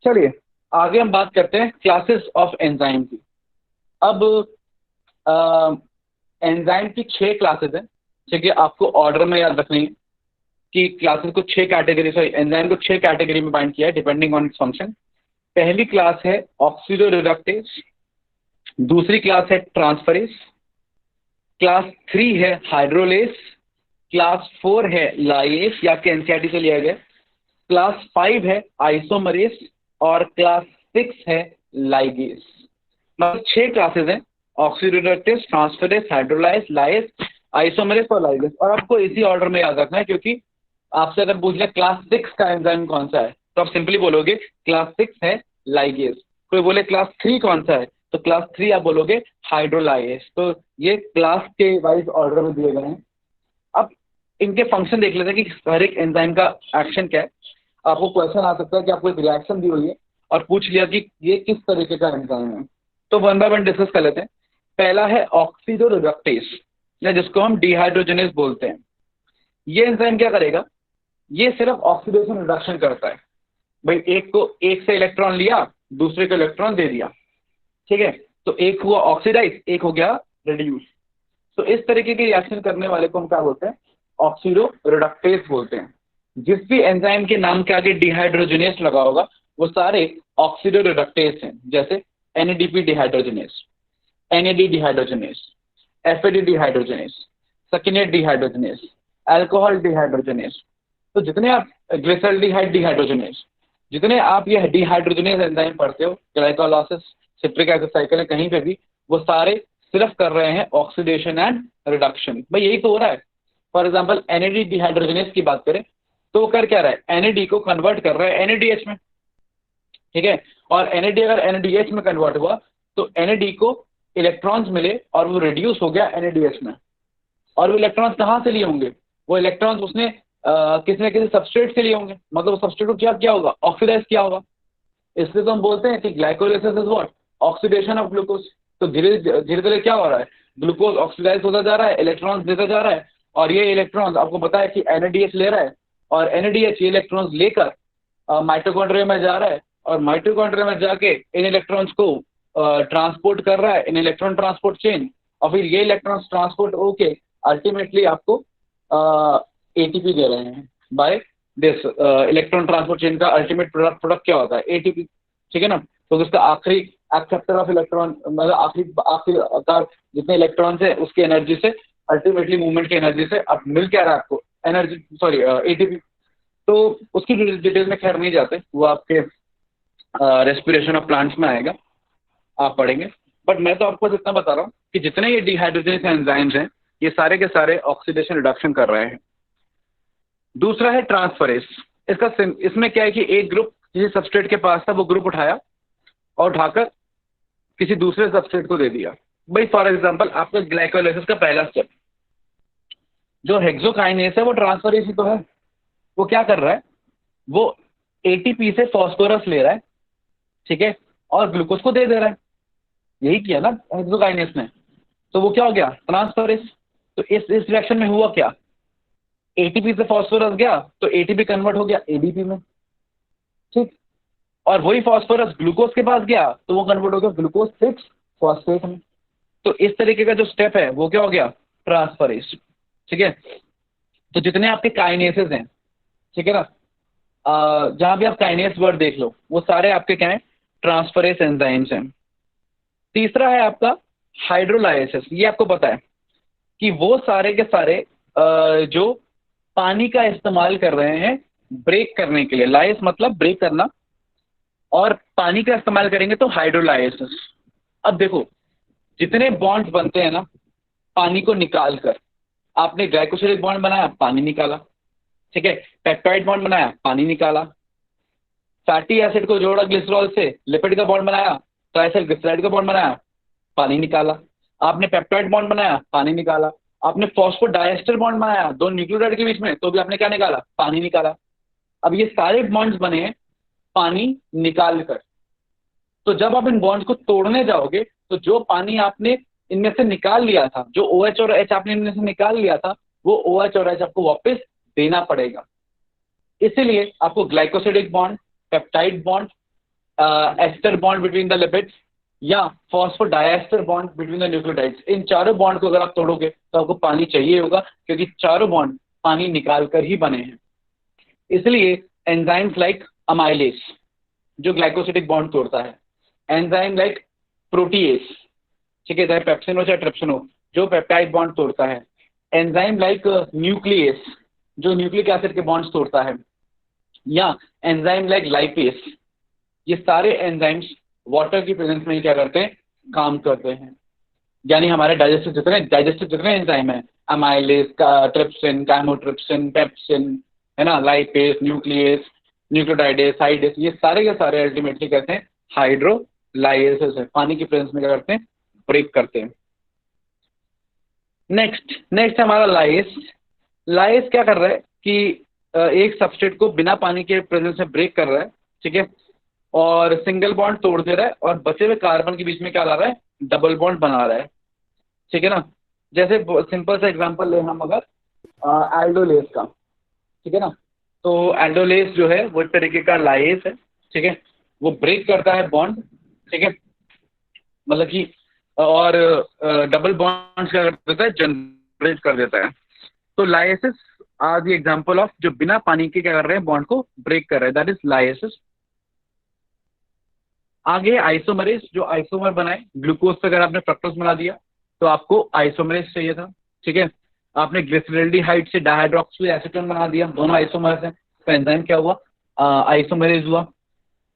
चलिए आगे हम बात करते हैं क्लासेस ऑफ एंजाइम की। अब एंजाइम की 6 क्लासेस हैं, ठीक है, आपको ऑर्डर में याद रखनी है कि क्लासेस को 6 कैटेगरी, सॉरी एंजाइम को 6 कैटेगरी में बाइंड किया है डिपेंडिंग ऑन इट्स फंक्शन। पहली क्लास है ऑक्सीडोरिडक्टेज, दूसरी क्लास है ट्रांसफरेज, क्लास 3 है हाइड्रोलेस, क्लास 4 है लाइएस या के एनसीईआरटी से लिया गया, क्लास 5 है आइसोमरेस, और क्लास 6 है लाइगेस। मतलब 6 क्लासेस हैं, ऑक्सीडोरिडक्टेज, ट्रांसफरेज, हाइड्रोलाइज, लाइएस, आइसोमरेस और लाइगेस। और आपको इसी ऑर्डर में याद रखना है, क्योंकि आपसे अगर पूछ लिया क्लास 6 का एंजाइम कौन सा है तो आप सिंपली बोलोगे क्लास 6 है लाइगेस। कोई बोले क्लास 3 कौन सा है तो क्लास 3 आप बोलोगे हाइड्रोलाइज। तो ये क्लास के वाइज ऑर्डर में दिए गए हैं। अब इनके फंक्शन देख लेते हैं कि हर एक एंजाइम का एक्शन क्या है। आपको क्वेश्चन आ सकता है कि आपको एक रिएक्शन दी हुई है और पूछ लिया कि ये किस तरीके का एंजाइम है, तो वन बाय वन डिस्कस कर लेते हैं। पहला है ऑक्सीडोरिडक्टेज या जिसको हम डिहाइड्रोजनेज बोलते हैं। ये एंजाइम क्या करेगा, ये सिर्फ ऑक्सीडेशन रिडक्शन करता है। भाई एक से इलेक्ट्रॉन लिया, दूसरे को इलेक्ट्रॉन दे दिया, ठीक है, तो एक हुआ ऑक्सीडाइज, एक हो गया रिड्यूस। तो इस तरीके की रिएक्शन करने वाले को हम क्या बोलते हैं, ऑक्सीडोरिडक्टेज बोलते हैं। जिस भी एंजाइम के नाम के आगे डिहाइड्रोजनेज लगा होगा वो सारे ऑक्सीडोरिडक्टेज हैं, जैसे NADP dehydrogenase, NAD dehydrogenase, FAD dehydrogenase, succinate dehydrogenase, alcohol dehydrogenase. तो जितने आप ग्लिसरॉल्डिहाइड डिहाइड्रोजनेज, जितने आप ये डिहाइड्रोजनेज एंजाइम पढ़ते हो, ग्लाइकोलाइसिस, सिट्रिक एसिड साइकिल है, कहीं पे भी वो सारे सिर्फ कर रहे हैं ऑक्सीडेशन एंड रिडक्शन। भाई यही तो हो रहा है। फॉर एग्जाम्पल NAD डिहाइड्रोजनेस की बात करें तो वो कर क्या रहा है, NAD को कन्वर्ट कर रहा है NADH में, ठीक है। और NAD अगर NADH में कन्वर्ट हुआ तो NAD को इलेक्ट्रॉन्स मिले और वो रिड्यूस हो गया NADH में। और वो इलेक्ट्रॉन्स कहाँ से लिए होंगे, वो इलेक्ट्रॉन्स उसने किसी न किसी सबस्ट्रेट से लिए होंगे, मतलब वो सबस्ट्रेट को क्या होगा, ऑक्सीडाइज किया होगा। इसलिए तो हम बोलते हैं कि glycolysis is what, oxidation of glucose. तो धीरे धीरे धीरे क्या हो रहा है, ग्लूकोज ऑक्सीडाइज होता जा रहा है, इलेक्ट्रॉन्स देता जा रहा है, और ये इलेक्ट्रॉन्स आपको पता है कि NADH ले रहा है, और NADH ये इलेक्ट्रॉन्स लेकर माइटोकॉन्ड्रिया में जा रहा है, और माइटोकॉन्ड्रिया में जाके इन इलेक्ट्रॉन्स को ट्रांसपोर्ट कर रहा है इन इलेक्ट्रॉन ट्रांसपोर्ट चेन, और फिर ये इलेक्ट्रॉन्स ट्रांसपोर्ट होके अल्टीमेटली आपको ATP दे रहे हैं by this electron transport chain का अल्टीमेट प्रोडक्ट क्या होता है, ATP, ठीक है ना। तो उसका आखिरी एक्सेप्टर ऑफ इलेक्ट्रॉन, मतलब आखिरी जितने इलेक्ट्रॉन्स है उसकी एनर्जी से अल्टीमेटली मूवमेंट की एनर्जी से अब मिल क्या रहा है आपको, एनर्जी, सॉरी ATP। तो उसकी डिटेल में खैर नहीं जाते, वो आपके रेस्पिरेशन ऑफ प्लांट्स में आएगा, आप पढ़ेंगे। बट मैं तो आपको इतना बता रहा हूँ कि जितने ये डिहाइड्रोजनेस एंजाइम्स हैं ये सारे के सारे ऑक्सीडेशन रिडक्शन कर रहे हैं। दूसरा है ट्रांसफरेज। इसमें क्या है कि एक ग्रुप किसी सबस्ट्रेट के पास था, वो ग्रुप उठाया और उठाकर किसी दूसरे सबस्ट्रेट को दे दिया। भाई फॉर एग्जांपल आपका ग्लाइकोलाइसिस का पहला स्टेप जो हेक्सोकाइनेस है वो ट्रांसफरेज ही तो है। वो क्या कर रहा है, वो ATP से फास्फोरस ले रहा है, ठीक है, और ग्लूकोज को दे रहा है। यही किया ना हेक्सोकाइनेस ने, तो वो क्या हो गया, ट्रांसफरेज। तो इस रिएक्शन में हुआ क्या, ATP से फास्फोरस गया तो ATP कन्वर्ट हो गया ADP में, ठीक, और वही फास्फोरस ग्लूकोज के पास गया तो वो कन्वर्ट हो गया ग्लूकोज 6 फॉस्फेट में। तो इस तरीके का जो स्टेप है वो क्या हो गया, ट्रांसफरेज, ठीक है। तो जितने आपके काइनेसेस हैं, ठीक है ना, जहां भी आप काइनेस वर्ड देख लो वो सारे आपके क्या है, ट्रांसफरेज एंजाइम्स हैं। तीसरा है आपका हाइड्रोलाइसिस। ये आपको पता है कि वो सारे के सारे जो पानी का इस्तेमाल कर रहे हैं ब्रेक करने के लिए, लाइस मतलब ब्रेक करना, और पानी का इस्तेमाल करेंगे तो हाइड्रोलाइसिस। अब देखो जितने बॉन्ड्स बनते हैं ना पानी को निकाल कर, आपने ग्लाइकोसिलिक बॉन्ड बनाया पानी निकाला, ठीक है, पेप्टाइड बॉन्ड बनाया पानी निकाला, फैटी एसिड को जोड़ा ग्लिसरॉल से लिपिड का बॉन्ड बनाया, ट्राइसाइल ग्लिसराइड का बॉन्ड बनाया पानी निकाला, आपने पेप्टाइड बॉन्ड बनाया पानी निकाला, आपने फॉस्फोडाइएस्टर बॉन्ड बनाया दो न्यूक्लियोटाइड के बीच में तो भी आपने क्या निकाला, पानी निकाला। अब ये सारे बॉन्ड्स बने पानी निकाल कर। तो जब आप इन बॉन्ड्स को तोड़ने जाओगे तो जो पानी आपने इनमें से निकाल लिया था, जो OH और H आपने इनमें से निकाल लिया था, वो OH और H आपको वापस देना पड़ेगा। इसीलिए आपको glycosidic bond, peptide bond, ester bond between the lipids या phosphodiester bond between the nucleotides, इन चारों बॉन्ड को अगर आप तोड़ोगे तो आपको पानी चाहिए होगा, क्योंकि चारों बॉन्ड पानी निकाल कर ही बने हैं। इसलिए एंजाइम्स लाइक अमाइलेज जो ग्लाइकोसिडिक बॉन्ड तोड़ता है, एंजाइम लाइक प्रोटीएस, ठीक है, चाहे पेप्सिन हो चाहे ट्रिप्सिन हो, जो पेप्टाइड बॉन्ड तोड़ता है, एंजाइम लाइक न्यूक्लियस जो न्यूक्लिक एसिड के बॉन्ड्स तोड़ता है, या एंजाइम लाइक लाइपेस, ये सारे एंजाइम्स वाटर की प्रेजेंस में ही क्या करते हैं, काम करते हैं। यानी हमारे डाइजेस्टिव जितने एंजाइम है, अमाइलेज का, ट्रिप्सिन, काइमोट्रिप्सिन, पेप्सिन, है ना, लाइपेस, न्यूक्लियस, न्यूक्लियोटाइडेस, हाइडेस, ये सारे के सारे अल्टीमेटली कहते हैं हाइड्रोलाइसिस है, पानी की प्रेजेंस में क्या करते हैं, ब्रेक करते हैं। नेक्स्ट हमारा लाइस क्या कर रहा है कि एक सबस्ट्रेट को बिना पानी के प्रेजेंस में ब्रेक कर रहा है, ठीक है, और सिंगल बॉन्ड तोड़ दे रहा है और बचे हुए कार्बन के बीच में क्या ला रहा है, डबल बॉन्ड बना रहा है, ठीक है ना। जैसे सिंपल सा एग्जांपल ले हम अगर एल्डोलेस का, ठीक है ना, तो एल्डोलेस जो है वो एक तरीके का लाइस है, ठीक है, वो ब्रेक करता है बॉन्ड, ठीक है, मतलब कि, और डबल बॉन्ड क्या कर देता है, जनरेट कर देता है। तो lysis are the example of जो बिना पानी के क्या कर रहे हैं, बॉन्ड को ब्रेक कर रहे हैं, दैट इज लाइसिस। आगे आइसोमरेज, जो आइसोमर बनाए, ग्लूकोज से अगर आपने फ्रक्टोज बना दिया तो आपको आइसोमरेज चाहिए था, ठीक है, आपने ग्लिसरल्डिहाइड से डाइहाइड्रोक्सी एसीटोन बना दिया, दोनों आइसोमर्स हैं, तो एंजाइम क्या हुआ, आइसोमरेज हुआ।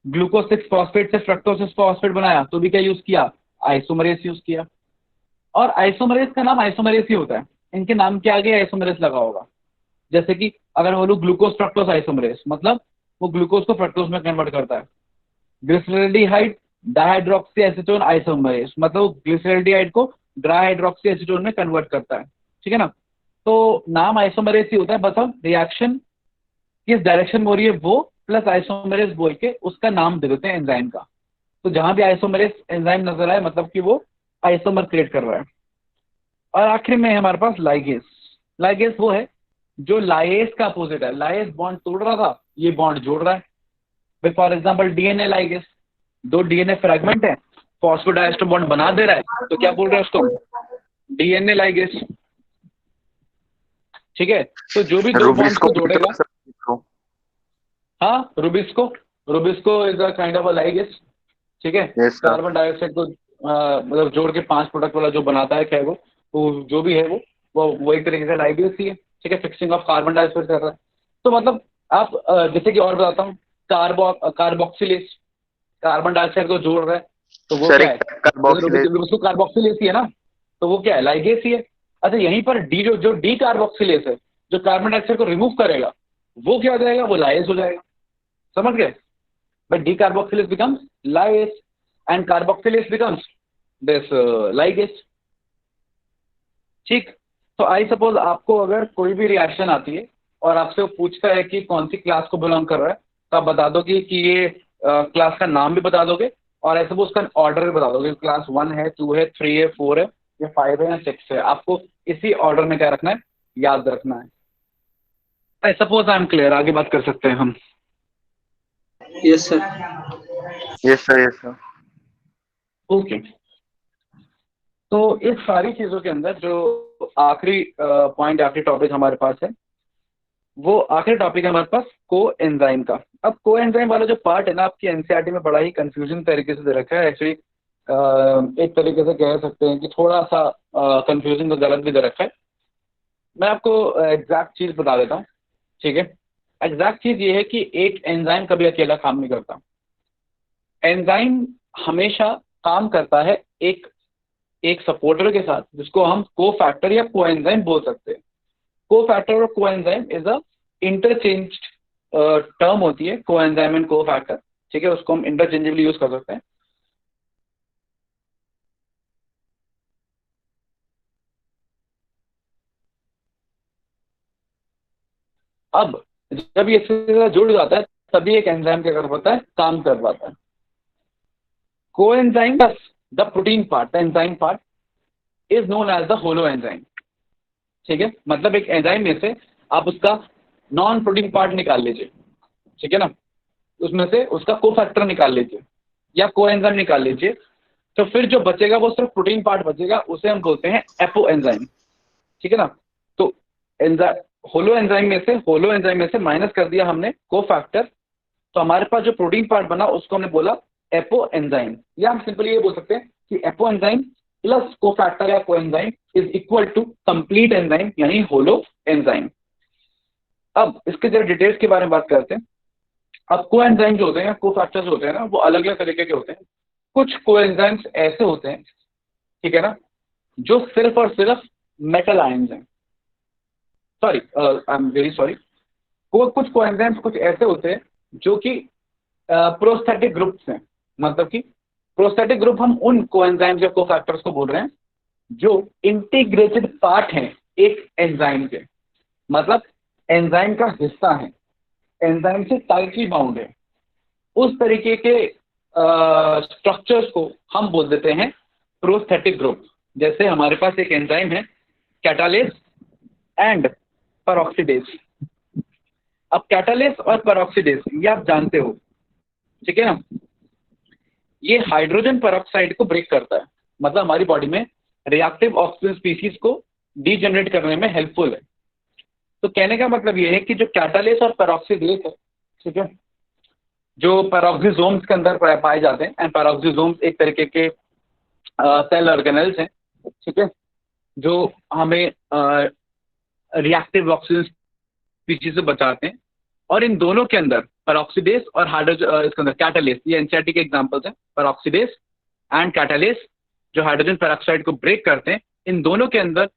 ग्लूकोज 6 फॉस्फेट से फ्रक्टोज 6 फॉस्फेट बनाया तो भी क्या यूज किया, आइसोमरेज यूज किया। और आइसोमरेज का नाम आइसोमरेज ही होता है, इनके नाम के आगे आइसोमरेज लगा होगा। जैसे कि अगर बोलूं ग्लूकोज फ्रक्टोज आइसोमरेज, मतलब वो ग्लूकोज को फ्रक्टोज में कन्वर्ट करता है। ग्लिसरॉल्डिहाइड डाइहाइड्रोक्सी एसीटोन आइसोमरेज, मतलब वो ग्लिसरॉल्डिहाइड को डाइहाइड्रोक्सी एसीटोन में कन्वर्ट करता है, ठीक है ना। तो नाम आइसोमरेज ही होता है, बस हम रिएक्शन किस डायरेक्शन में हो रही है वो प्लस आइसोमरेज बोल के उसका नाम दे देते हैं एंजाइम का। तो जहां भी आइसोमरेज एंजाइम नजर आए मतलब कि वो आइसोमर क्रिएट कर रहा है। और आखिर में है हमारे पास लाइगेस। लाइगेस वो है जो लाइएस का अपोजिट है। लाइएस बॉन्ड तोड़ रहा था, ये बॉन्ड जोड़ रहा है। फॉर एग्जाम्पल डीएनए लाइगेस, दो डीएनए फ्रेगमेंट है, फॉस्फोडाइस्टर बॉन्ड बना दे रहा है, तो क्या बोल रहे हैं उसको, डीएनए लाइगेस, ठीक है। तो जो भी दो बॉन्ड्स को जोड़ेगा, हाँ Rubisco is a kind of a ligase, ठीक है। कार्बन डाइऑक्साइड को मतलब जोड़ के 5 प्रोडक्ट वाला जो बनाता है क्या है वो जो भी है वो एक तरीके से लाइगेस ही है, ठीक है। फिक्सिंग ऑफ कार्बन डाइऑक्साइड कर रहा है। तो मतलब आप जैसे कि और बताता हूँ, कार्बोक्सिलेज कार्बन डाइऑक्साइड को जोड़ रहा है तो वो क्या है, रुबिस्को कार्बोक्सिलेज ही है ना, तो वो क्या है, लाइगेस ही है। अच्छा यहीं पर डी जो डी कार्बोक्सिलेज है जो कार्बन डाइऑक्साइड को रिमूव करेगा वो क्या हो जाएगा, वो लाइगेस हो जाएगा, समझ गए। But D carboxylase becomes ligase and carboxylase becomes this ligase, ठीक। तो आई सपोज आपको अगर कोई भी रिएक्शन आती है और आपसे वो पूछता है कि कौन सी क्लास को बिलोंग कर रहा है, तो आप बता दोगे कि ये क्लास का नाम भी बता दोगे और ऐसे वो उसका ऑर्डर भी बता दोगे, क्लास 1 है, 2 है, 3 है, 4 है या 5 है या 6 है। आपको इसी ऑर्डर में क्या रखना है, याद रखना है। I suppose I am clear, आगे बात कर सकते हैं हम। Yes sir. Yes sir, yes sir. Okay, तो इस सारी चीजों के अंदर जो आखिरी पॉइंट, आखिरी टॉपिक हमारे पास है, वो आखिरी टॉपिक है हमारे पास को एंजाइम का। अब को एंजाइम वाला जो पार्ट है ना, आपकी एनसीईआरटी में बड़ा ही कंफ्यूजन तरीके से दे रखा है। एक्चुअली एक तरीके से कह सकते हैं कि थोड़ा सा कंफ्यूजन तो गलत भी दे रखा है। मैं आपको एग्जैक्ट चीज बता देता हूँ, ठीक है। एग्जैक्ट चीज ये है कि एक एंजाइम कभी अकेला काम नहीं करता। एंजाइम हमेशा काम करता है एक सपोर्टर के साथ, जिसको हम को फैक्टर या को एंजाइम बोल सकते हैं। को फैक्टर और को enzyme is a interchange term होती है, को एंजाइम एंड को फैक्टर, ठीक है। उसको हम इंटरचेंजेबली यूज कर सकते हैं। अब जब ये इससे जुड़ जाता है तभी एक एंजाइम क्या कर पाता है, काम कर पाता है। Coenzyme the protein part, the enzyme part is known as the holoenzyme, ठीक है। मतलब एक एंजाइम में से आप उसका नॉन प्रोटीन पार्ट निकाल लीजिए, ठीक है ना, उसमें से उसका को फैक्टर निकाल लीजिए या को एंजाइम निकाल लीजिए, तो फिर जो बचेगा वो सिर्फ प्रोटीन पार्ट बचेगा, उसे हम बोलते हैं एपो एंजाइम, ठीक है ना। तो होलो एंजाइम में से माइनस कर दिया हमने को फैक्टर, तो हमारे पास जो प्रोटीन पार्ट बना उसको हमने बोला एपो एंजाइम। या हम सिंपली ये बोल सकते हैं कि apoenzyme plus cofactor या coenzyme is equal to complete enzyme यानी होलो एंजाइम। अब इसके जरा डिटेल्स के बारे में बात करते हैं। अब को एंजाइम जो होते हैं, को फैक्टर्स होते हैं ना, वो अलग अलग तरीके के होते हैं। कुछ को एंजाइम्स ऐसे होते हैं, ठीक है ना, जो सिर्फ और सिर्फ मेटल आयंस हैं। Sorry, I am very sorry, कुछ को एंजाइम्स कुछ ऐसे होते हैं जो कि प्रोस्थेटिक ग्रुप्स हैं। मतलब कि प्रोस्थेटिक ग्रुप हम उन को एंजाइम्स या को फैक्टर्स को बोल रहे हैं जो इंटीग्रेटेड पार्ट हैं एक एंजाइम के, मतलब एंजाइम का हिस्सा है, एंजाइम से टाइटली बाउंड है। उस तरीके के स्ट्रक्चर्स को हम बोल देते हैं प्रोस्थेटिक ग्रुप। जैसे हमारे पास एक एंजाइम है कैटालेस एंड पेरोक्सीडेज। अब कैटालेस और पेरोक्सीडेज ये आप जानते हो, ठीक है ना, ये हाइड्रोजन पेरोक्साइड को ब्रेक करता है, मतलब हमारी बॉडी में रिएक्टिव ऑक्सीजन स्पीसीज को डीजनरेट करने में हेल्पफुल है। तो कहने का मतलब ये है कि जो कैटालेस और पेरोक्सीडेज है, ठीक है, जो पेरोक्सिसोम्स के अंदर पाए जाते हैं, एंड पेरोक्सिसोम्स एक तरीके के सेल ऑर्गेनेल्स हैं, ठीक है, जो हमें रिएक्टिव ऑक्सीजन स्पीशीज से बचाते हैं। और इन दोनों के अंदर पेरोक्सीडेज और हाइड्रोजन इसके अंदर कैटालेस, ये एनसीईआरटी के एग्जांपल्स हैं, पेरोक्सीडेज एंड कैटालेस जो हाइड्रोजन पेरोक्साइड को ब्रेक करते हैं। इन दोनों के अंदर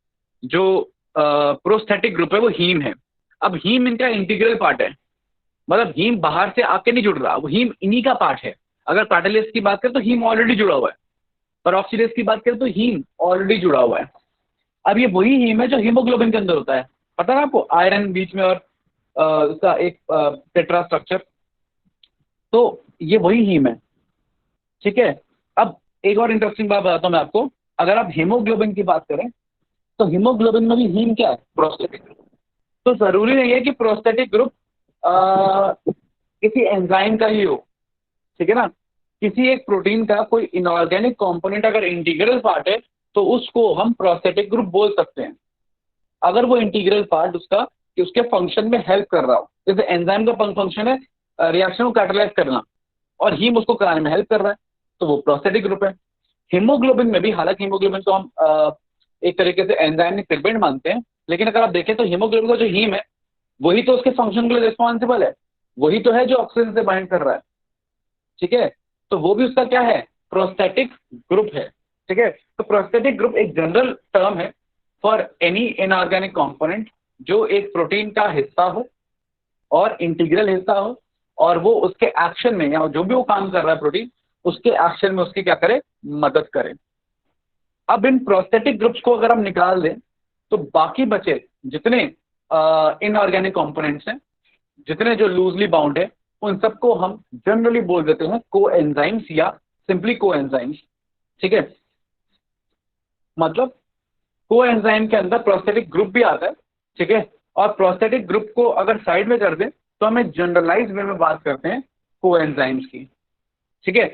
जो प्रोस्थेटिक ग्रुप है वो हीम है। अब हीम इनका इंटीग्रल पार्ट है, मतलब हीम बाहर से आके नहीं जुड़ रहा, वो हीम इन्हीं का पार्ट है। अगर कैटालेस की बात करें तो हीम ऑलरेडी जुड़ा हुआ है, पेरोक्सीडेज की बात करें तो हीम ऑलरेडी जुड़ा हुआ है। अब ये वही हीम है जो हीमोग्लोबिन के अंदर होता है, पता है आपको, आयरन बीच में और उसका एक टेट्रा स्ट्रक्चर, तो ये वही हीम है, ठीक है। अब एक और इंटरेस्टिंग बात बताता हूँ मैं आपको, अगर आप हीमोग्लोबिन की बात करें तो हीमोग्लोबिन में भी हीम क्या है, प्रोस्थेटिक। तो जरूरी नहीं है कि प्रोस्थेटिक ग्रुप किसी एंजाइम का ही हो, ठीक है ना। किसी एक प्रोटीन का कोई इनऑर्गेनिक कंपोनेंट अगर इंटीग्रल पार्ट है तो उसको हम प्रोस्थेटिक ग्रुप बोल सकते हैं, अगर वो इंटीग्रल पार्ट उसका कि उसके फंक्शन में हेल्प कर रहा हो। जैसे एंजाइम का फंक्शन है रिएक्शन को कैटालाइज करना, और हीम उसको कराने में हेल्प कर रहा है, तो वो प्रोस्थेटिक ग्रुप है। हीमोग्लोबिन में भी, हालांकि हीमोग्लोबिन को हम एक तरीके से एंजाइमिक पिगमेंट मानते हैं, लेकिन अगर आप देखें तो हीमोग्लोबिन का जो हीम है वही तो उसके फंक्शन के लिए रिस्पॉन्सिबल है, वही तो है जो ऑक्सीजन से बाइंड कर रहा है, ठीक है। तो वो भी उसका क्या है, प्रोस्थेटिक ग्रुप है, ठीक है। तो प्रोस्थेटिक ग्रुप एक जनरल टर्म है फॉर एनी इनऑर्गेनिक कंपोनेंट जो एक प्रोटीन का हिस्सा हो और इंटीग्रल हिस्सा हो, और वो उसके एक्शन में या जो भी वो काम कर रहा है प्रोटीन, उसके एक्शन में उसकी क्या करे, मदद करे। अब इन प्रोस्थेटिक ग्रुप्स को अगर हम निकाल दें तो बाकी बचे जितने इनऑर्गेनिक कंपोनेंट्स हैं, जितने जो लूजली बाउंड है, उन सबको हम जनरली बोल देते हैं कोएंजाइम्स या सिंपली कोएंजाइम्स, ठीक है। मतलब कोएंजाइम के अंदर प्रोस्थेटिक ग्रुप भी आता है, ठीक है। और प्रोस्थेटिक ग्रुप को अगर साइड में कर दें तो हमें जनरलाइज वे में बात करते हैं कोएंजाइम्स की, ठीक है।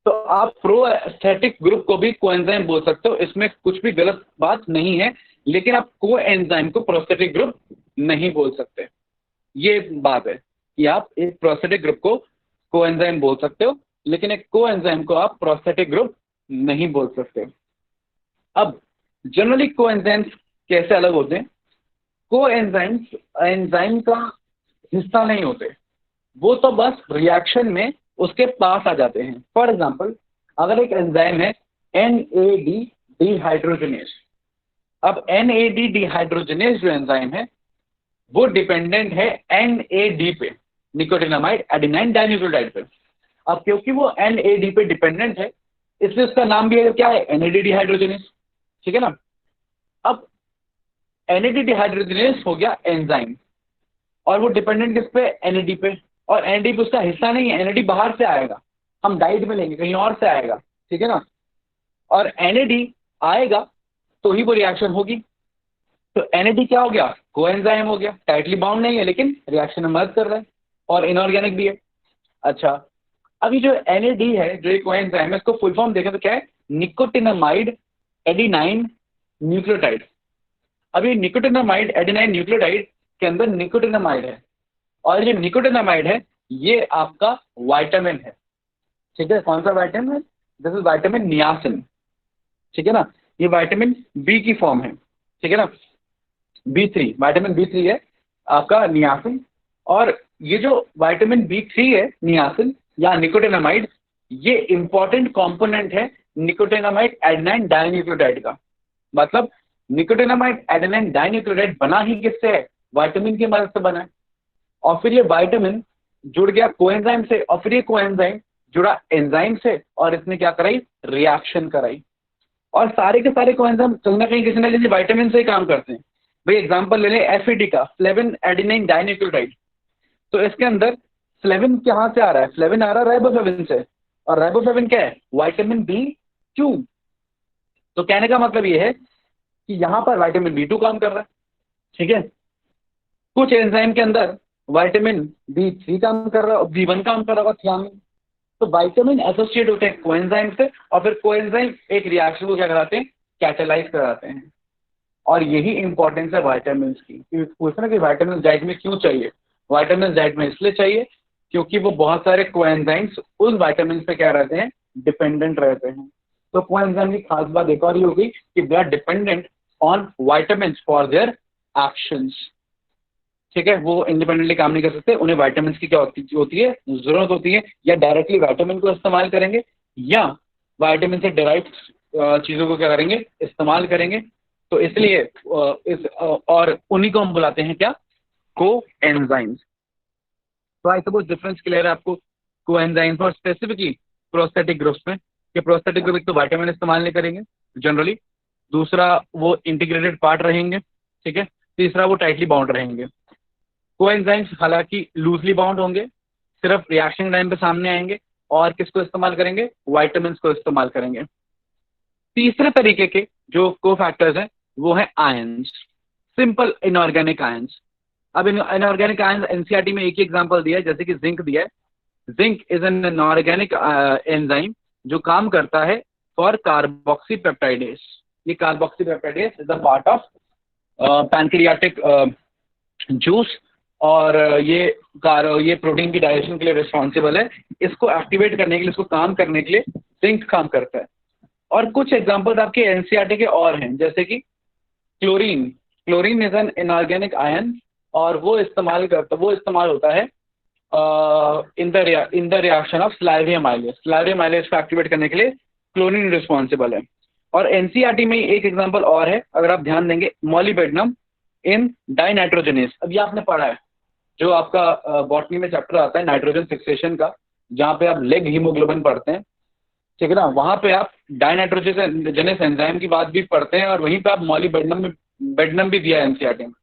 तो आप प्रोस्थेटिक ग्रुप को भी कोएंजाइम बोल सकते हो, इसमें कुछ भी गलत बात नहीं है, लेकिन आप कोएंजाइम को प्रोस्थेटिक ग्रुप नहीं बोल सकते। ये बात है कि आप एक प्रोस्थेटिक ग्रुप को कोएंजाइम बोल सकते हो, लेकिन एक कोएंजाइम को आप प्रोस्थेटिक ग्रुप नहीं बोल सकते। अब जनरली कोएंजाइम्स कैसे अलग होते हैं, कोएंजाइम्स एंजाइम का हिस्सा नहीं होते, वो तो बस रिएक्शन में उसके पास आ जाते हैं। फॉर एग्जाम्पल, अगर एक एंजाइम है NAD डिहाइड्रोजनेज, अब NAD डिहाइड्रोजनेज जो एंजाइम है वो डिपेंडेंट है NAD पे, निकोटिनामाइड एडेनाइन डाइन्यूक्लियोटाइड पे। अब क्योंकि वो NAD पे डिपेंडेंट है इसलिए उसका नाम भी है क्या है, NAD डिहाइड्रोजनेज, ठीक है ना। अब NAD डिहाइड्रोजनेज हो गया एंजाइम, और वो डिपेंडेंट किस पे, NAD पे, और NAD पे उसका हिस्सा नहीं है, NAD बाहर से आएगा, हम डाइट में लेंगे, कहीं और से आएगा, ठीक है ना। और NAD आएगा तो ही वो रिएक्शन होगी। तो NAD क्या हो गया, कोएंजाइम हो गया, टाइटली बाउंड नहीं है लेकिन रिएक्शन में मदद कर रहा है, और इनऑर्गेनिक भी है। अच्छा, अभी जो NAD है जो एक कोएंजाइम है, इसको फुल फॉर्म देखें तो क्या है, निकोटिनामाइड एडेनाइन न्यूक्लियोटाइड। अभी निकोटिनामाइड एडेनाइन न्यूक्लियोटाइड के अंदर निकोटिनामाइड है, और ये निकोटिनामाइड है ये आपका विटामिन है, ठीक है। कौन सा विटामिन है, दिस इज विटामिन नियासिन, ठीक है ना। ये विटामिन बी की फॉर्म है, ठीक है ना, B3, विटामिन B3 है आपका नियासिन। और ये जो विटामिन B3 है नियासिन या निकोटिनामाइड, ये इंपॉर्टेंट कंपोनेंट है निकोटिनामाइड एडेनाइन डाइन्यूक्लियोटाइड का। मतलब निकोटिनामाइड एडेनाइन डाइन्यूक्लियोटाइड बना ही किससे है, विटामिन की मदद से बना है, और फिर ये विटामिन जुड़ गया कोएंजाइम से, और फिर ये कोएंजाइम जुड़ा एंजाइम से, और इसने क्या कराई, रिएक्शन कराई। और सारे के सारे कोएंजाइम कहीं ना कहीं किसी ना किसी विटामिन से ही काम करते हैं। भाई एग्जांपल ले लें FAD का, फ्लेविन एडेनाइन डाइन्यूक्लियोटाइड, तो इसके अंदर फ्लेविन कहाँ से आ रहा है, फ्लेविन आ रहा है राइबोफ्लेविन से, और राइबोफ्लेविन क्या है, विटामिन B2। तो कहने का मतलब ये है कि यहाँ पर विटामिन B2 काम कर रहा है, ठीक है। कुछ एंजाइम के अंदर विटामिन B3 काम कर रहा है और B1 काम कर रहा होगा, थियामिन। तो विटामिन एसोसिएट होते हैं कोएंजाइम से, और फिर कोएंजाइम एक रिएक्शन को क्या कराते हैं, कैटालाइज कराते हैं। और यही इंपॉर्टेंस है विटामिन की। पूछना कि विटामिन डाइट में क्यों चाहिए, विटामिन डाइट में इसलिए चाहिए क्योंकि वो बहुत सारे कोएंजाइम्स उन विटामिन पे क्या रहते हैं, डिपेंडेंट रहते हैं। तो कोएंजाइम की खास बात एक और ये होगी कि they are dependent on vitamin for their actions. ठीक है, वो इंडिपेंडेंटली काम नहीं कर सकते, उन्हें वाइटामिन की क्या होती है, जरूरत होती है, या डायरेक्टली वाइटामिन को इस्तेमाल करेंगे या वाइटामिन से डिराइव चीज़ों को क्या करेंगे, इस्तेमाल करेंगे। तो इसलिए और उन्हीं को हम बुलाते हैं क्या, को एंजाइम्स। तो आई सपोज डिफरेंस क्लियर है आपको को एंजाइम्स और स्पेसिफिकली प्रोस्थेटिक ग्रुप्स में, कि प्रोस्थेटिक ग्रुप एक तो वाइटामिन इस्तेमाल नहीं करेंगे जनरली, दूसरा वो इंटीग्रेटेड पार्ट रहेंगे, ठीक है, तीसरा वो टाइटली बाउंड रहेंगे। कोएंजाइम्स हालांकि लूजली बाउंड होंगे, सिर्फ रिएक्शन टाइम पे सामने आएंगे, और किसको इस्तेमाल करेंगे, वाइटामिन को इस्तेमाल करेंगे। तीसरे तरीके के जो को फैक्टर्स हैं वो है आयंस, सिंपल इनऑर्गेनिक आयंस। अब इनऑर्गेनिक आयंस एनसीईआरटी में एक ही एग्जांपल दिया है, जैसे कि जिंक दिया है। Zinc is an inorganic enzyme जो काम करता है फॉर कार्बोक्सी पेप्टाइडेस। ये carboxy peptidase is a part of pancreatic juice, और ये प्रोटीन की डाइजेशन के लिए रिस्पॉन्सिबल है। इसको एक्टिवेट करने के लिए, इसको काम करने के लिए जिंक काम करता है। और कुछ एग्जांपल्स आपके एनसीईआरटी के और हैं, जैसे कि chlorine. Chlorine is an inorganic ion, और वो इस्तेमाल होता है इन द रिएक्शन ऑफ स्लाइवियम आइलेज। स्लाइवियम आइलेज को एक्टिवेट करने के लिए क्लोरीन रिस्पॉन्सिबल है। और एनसीईआरटी में एक एग्जांपल और है, अगर आप ध्यान देंगे, मॉलिबेडनम इन डाइनाइट्रोजनेस। अभी आपने पढ़ा है, जो आपका बॉटनी में चैप्टर आता है नाइट्रोजन फिक्सेशन का, जहाँ पे आप लेग हीमोग्लोबिन पढ़ते हैं, ठीक है ना, वहाँ पे आप डाइनाइट्रोजनेस एंजाइम की बात भी पढ़ते हैं, और वहीं पे आप बेडनम भी दिया है एनसीईआरटी में।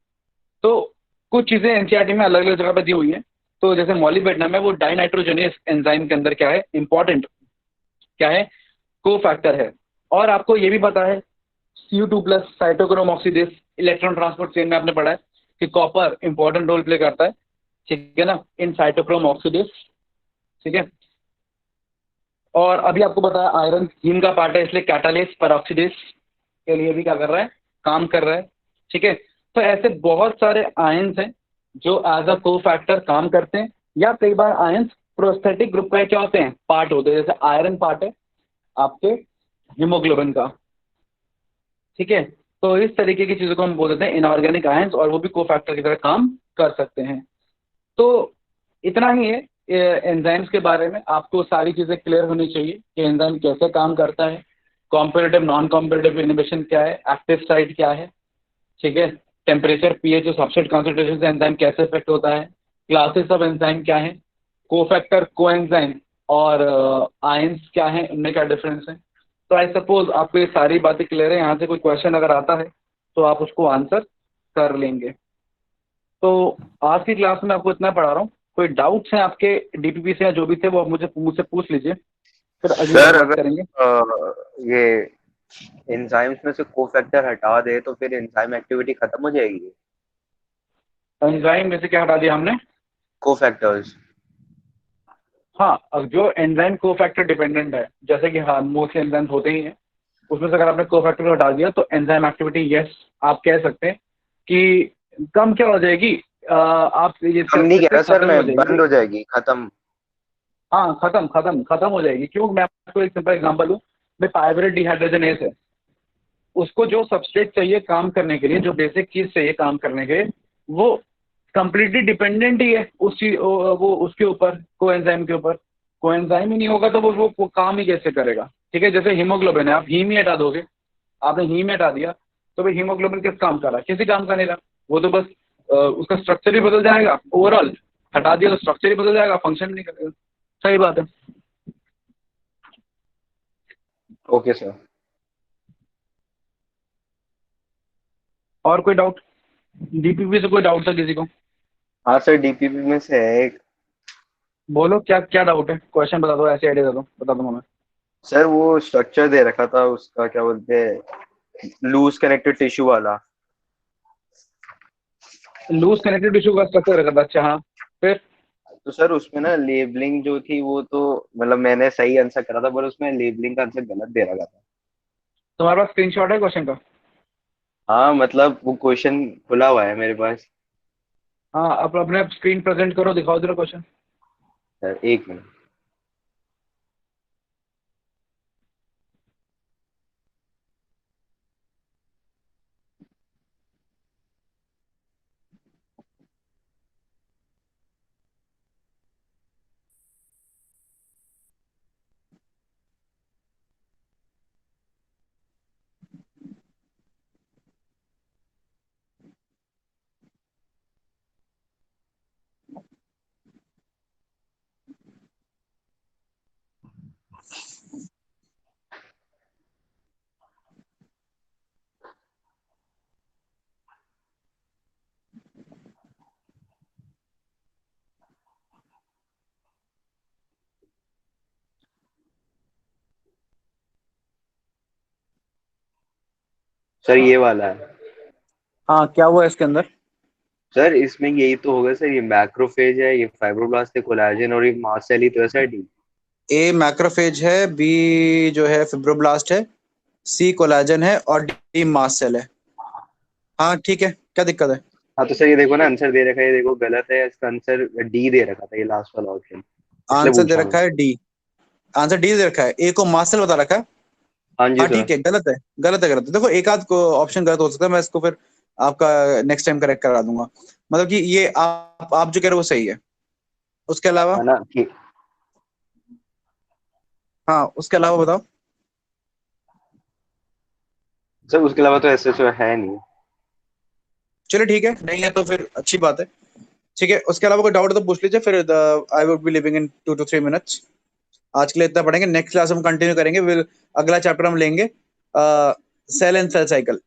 तो कुछ चीज़ें एनसीईआरटी में अलग अलग जगह पे दी हुई है। तो जैसे मॉलिबेडनम है, वो डाइनाइट्रोजनेस एंजाइम के अंदर क्या है, इंपॉर्टेंट क्या है, को फैक्टर है। और आपको ये भी पता है Cu2+ cytochrome oxidase electron transport chain में आपने पढ़ा है कि कॉपर इंपॉर्टेंट रोल प्ले करता है, ठीक है ना, इन साइटोक्रोम ऑक्सीडेज, ठीक है। और अभी आपको पता है आयरन हीम का पार्ट है, इसलिए कैटालेस परऑक्सीडेज के लिए भी क्या कर रहा है, काम कर रहा है, ठीक है। तो ऐसे बहुत सारे आयंस हैं जो एज अ को फैक्टर काम करते हैं, या कई बार आयंस प्रोस्थेटिक ग्रुप का क्या होते हैं, पार्ट होते हैं। जैसे आयरन पार्ट है आपके हीमोग्लोबिन का, ठीक है। तो इस तरीके की चीज़ों को हम बोल देते हैं इनऑर्गेनिक आयंस, और वो भी को फैक्टर की तरह काम कर सकते हैं। तो इतना ही है एंजाइम्स के बारे में, आपको सारी चीज़ें क्लियर होनी चाहिए कि एंजाइम कैसे काम करता है, कॉम्पिटिटिव नॉन कॉम्पिटिटिव इनिबिशन क्या है, एक्टिव साइट क्या है, ठीक है, टेम्परेचर, पीएच और सब्सट्रेट कॉन्सेंट्रेशन से एंजाइम कैसे इफेक्ट होता है, क्लासेस ऑफ एंजाइम क्या है, को फैक्टर, को एंजाइम और आयंस क्या है, इनमें क्या डिफरेंस है। तो आई सपोज आपको ये सारी बातें क्लियर है। यहाँ से कोई क्वेश्चन अगर आता है तो आप उसको आंसर कर लेंगे। तो आज की क्लास में आपको इतना पढ़ा रहा हूँ। कोई डाउट्स हैं आपके डीपीपी से या जो भी थे, वो आप मुझसे पूछ लीजिए, फिर अगली बार सर बात अगर करेंगे। ये एंजाइम्स में से कोफैक्टर हटा दे तो फिर एंजाइम एक्टिविटी खत्म हो जाएगी? एंजाइम में से क्या हटा दिया हमने? कोफैक्टर्स। हाँ, अब जो एंजाइम को फैक्टर डिपेंडेंट है, जैसे कि हाँ मोस्ट एंजाइम होते ही हैं, उसमें से अगर आपने को फैक्टर को हटा दिया तो एंजाइम एक्टिविटी यस आप कह सकते हैं कि कम क्या हो जाएगी, आप ये हम कह नहीं कह सकते रहा हैं सर, खत्म ही मैं हो जाएगी। बंद हो जाएगी, खत्म। हाँ, खत्म हो जाएगी। क्यों? मैं आपको एक सिंपल एग्जांपल दूं, मैं पाइवरेट डिहाइड्रोजनेस है, उसको जो सबस्ट्रेट चाहिए काम करने के लिए, जो बेसिक चीज चाहिए काम करने के लिए, वो कंप्लीटली डिपेंडेंट ही है उस चीज वो उसके ऊपर, कोएंजाइम के ऊपर। कोएंजाइम ही नहीं होगा तो वो काम ही कैसे करेगा, ठीक है। जैसे हीमोग्लोबिन है, आप हीम ही हटा दोगे, आपने हीम हटा दिया तो भाई हीमोग्लोबिन किस काम कर रहा है, किसी काम का नहीं रहा। वो तो बस उसका स्ट्रक्चर ही बदल जाएगा, ओवरऑल हटा दिया तो स्ट्रक्चर ही बदल जाएगा, फंक्शन नहीं करेगा। सही बात है। Okay sir. और कोई डाउट डीपीपी से, कोई डाउट था किसी को? हाँ सर, डीपीपी में से है एक। बोलो क्या क्या डाउट है, क्वेश्चन बता दो, ऐसे आइडिया दे दो, बता दूंगा मैं। सर वो स्ट्रक्चर दे रखा था उसका, क्या बोलते हैं, लूज कनेक्टेड टिश्यू वाला। लूज कनेक्टिव टिश्यू का स्ट्रक्चर रखा था, अच्छा हाँ, फिर? तो सर उसमें ना लेबलिंग जो थी वो तो, मतलब मैंने सही आंसर करा था, पर उसमें लेबलिंग का आंसर गलत दे रखा था। तुम्हारे पास स्क्रीनशॉट है क्वेश्चन का? हाँ मतलब वो क्वेश्चन खुला हुआ है मेरे पास। हाँ, अब अपने स्क्रीन प्रेजेंट करो, दिखाओ जरा क्वेश्चन। सर एक मिनट। सर ये वाला है हाँ, क्या हुआ इसके अंदर? सर, इसमें यही तो होगा सर, ये मैक्रोफेज है, ये फाइब्रोब्लास्ट है, कोलाजन, और ये मास्ट सेल ही तो है सर, डी। ए मैक्रोफेज है, बी जो है फिब्रोब्लास्ट है, सी कोलाजन है और डी मास्ट सेल है। हाँ ठीक है, क्या दिक्कत है? हाँ तो सर ये देखो ना, आंसर दे रखा है, ये देखो गलत है, इसका आंसर डी दे रखा था, ये लास्ट वाला ऑप्शन, इसलिए आंसर दे पूछा मैं। रखा है डी। आंसर डी दे रखा है, ए को मास्ट सेल बता रखा है। हाँ जी हाँ सर। ठीक है, गलत है, गलत है, गलत है। देखो एक आध को ऑप्शन गलत हो सकता है, मैं इसको फिर आपका नेक्स्ट टाइम करेक्ट करा दूंगा। मतलब कि ये आप जो कह रहे हो वो सही है। उसके अलावा, है ना कि हाँ उसके अलावा बताओ। सर उसके अलावा तो ऐसे तो है नहीं। चलिए ठीक है, नहीं है तो फिर अच्छी बात है। ठीक है, उसके अलावा कोई डाउट है तो पूछ लीजिए, फिर I would be living in 2 to 3 minutes। आज के लिए इतना पढ़ेंगे, नेक्स्ट क्लास हम कंटिन्यू करेंगे। अगला चैप्टर हम लेंगे सेल एंड सेल साइकिल।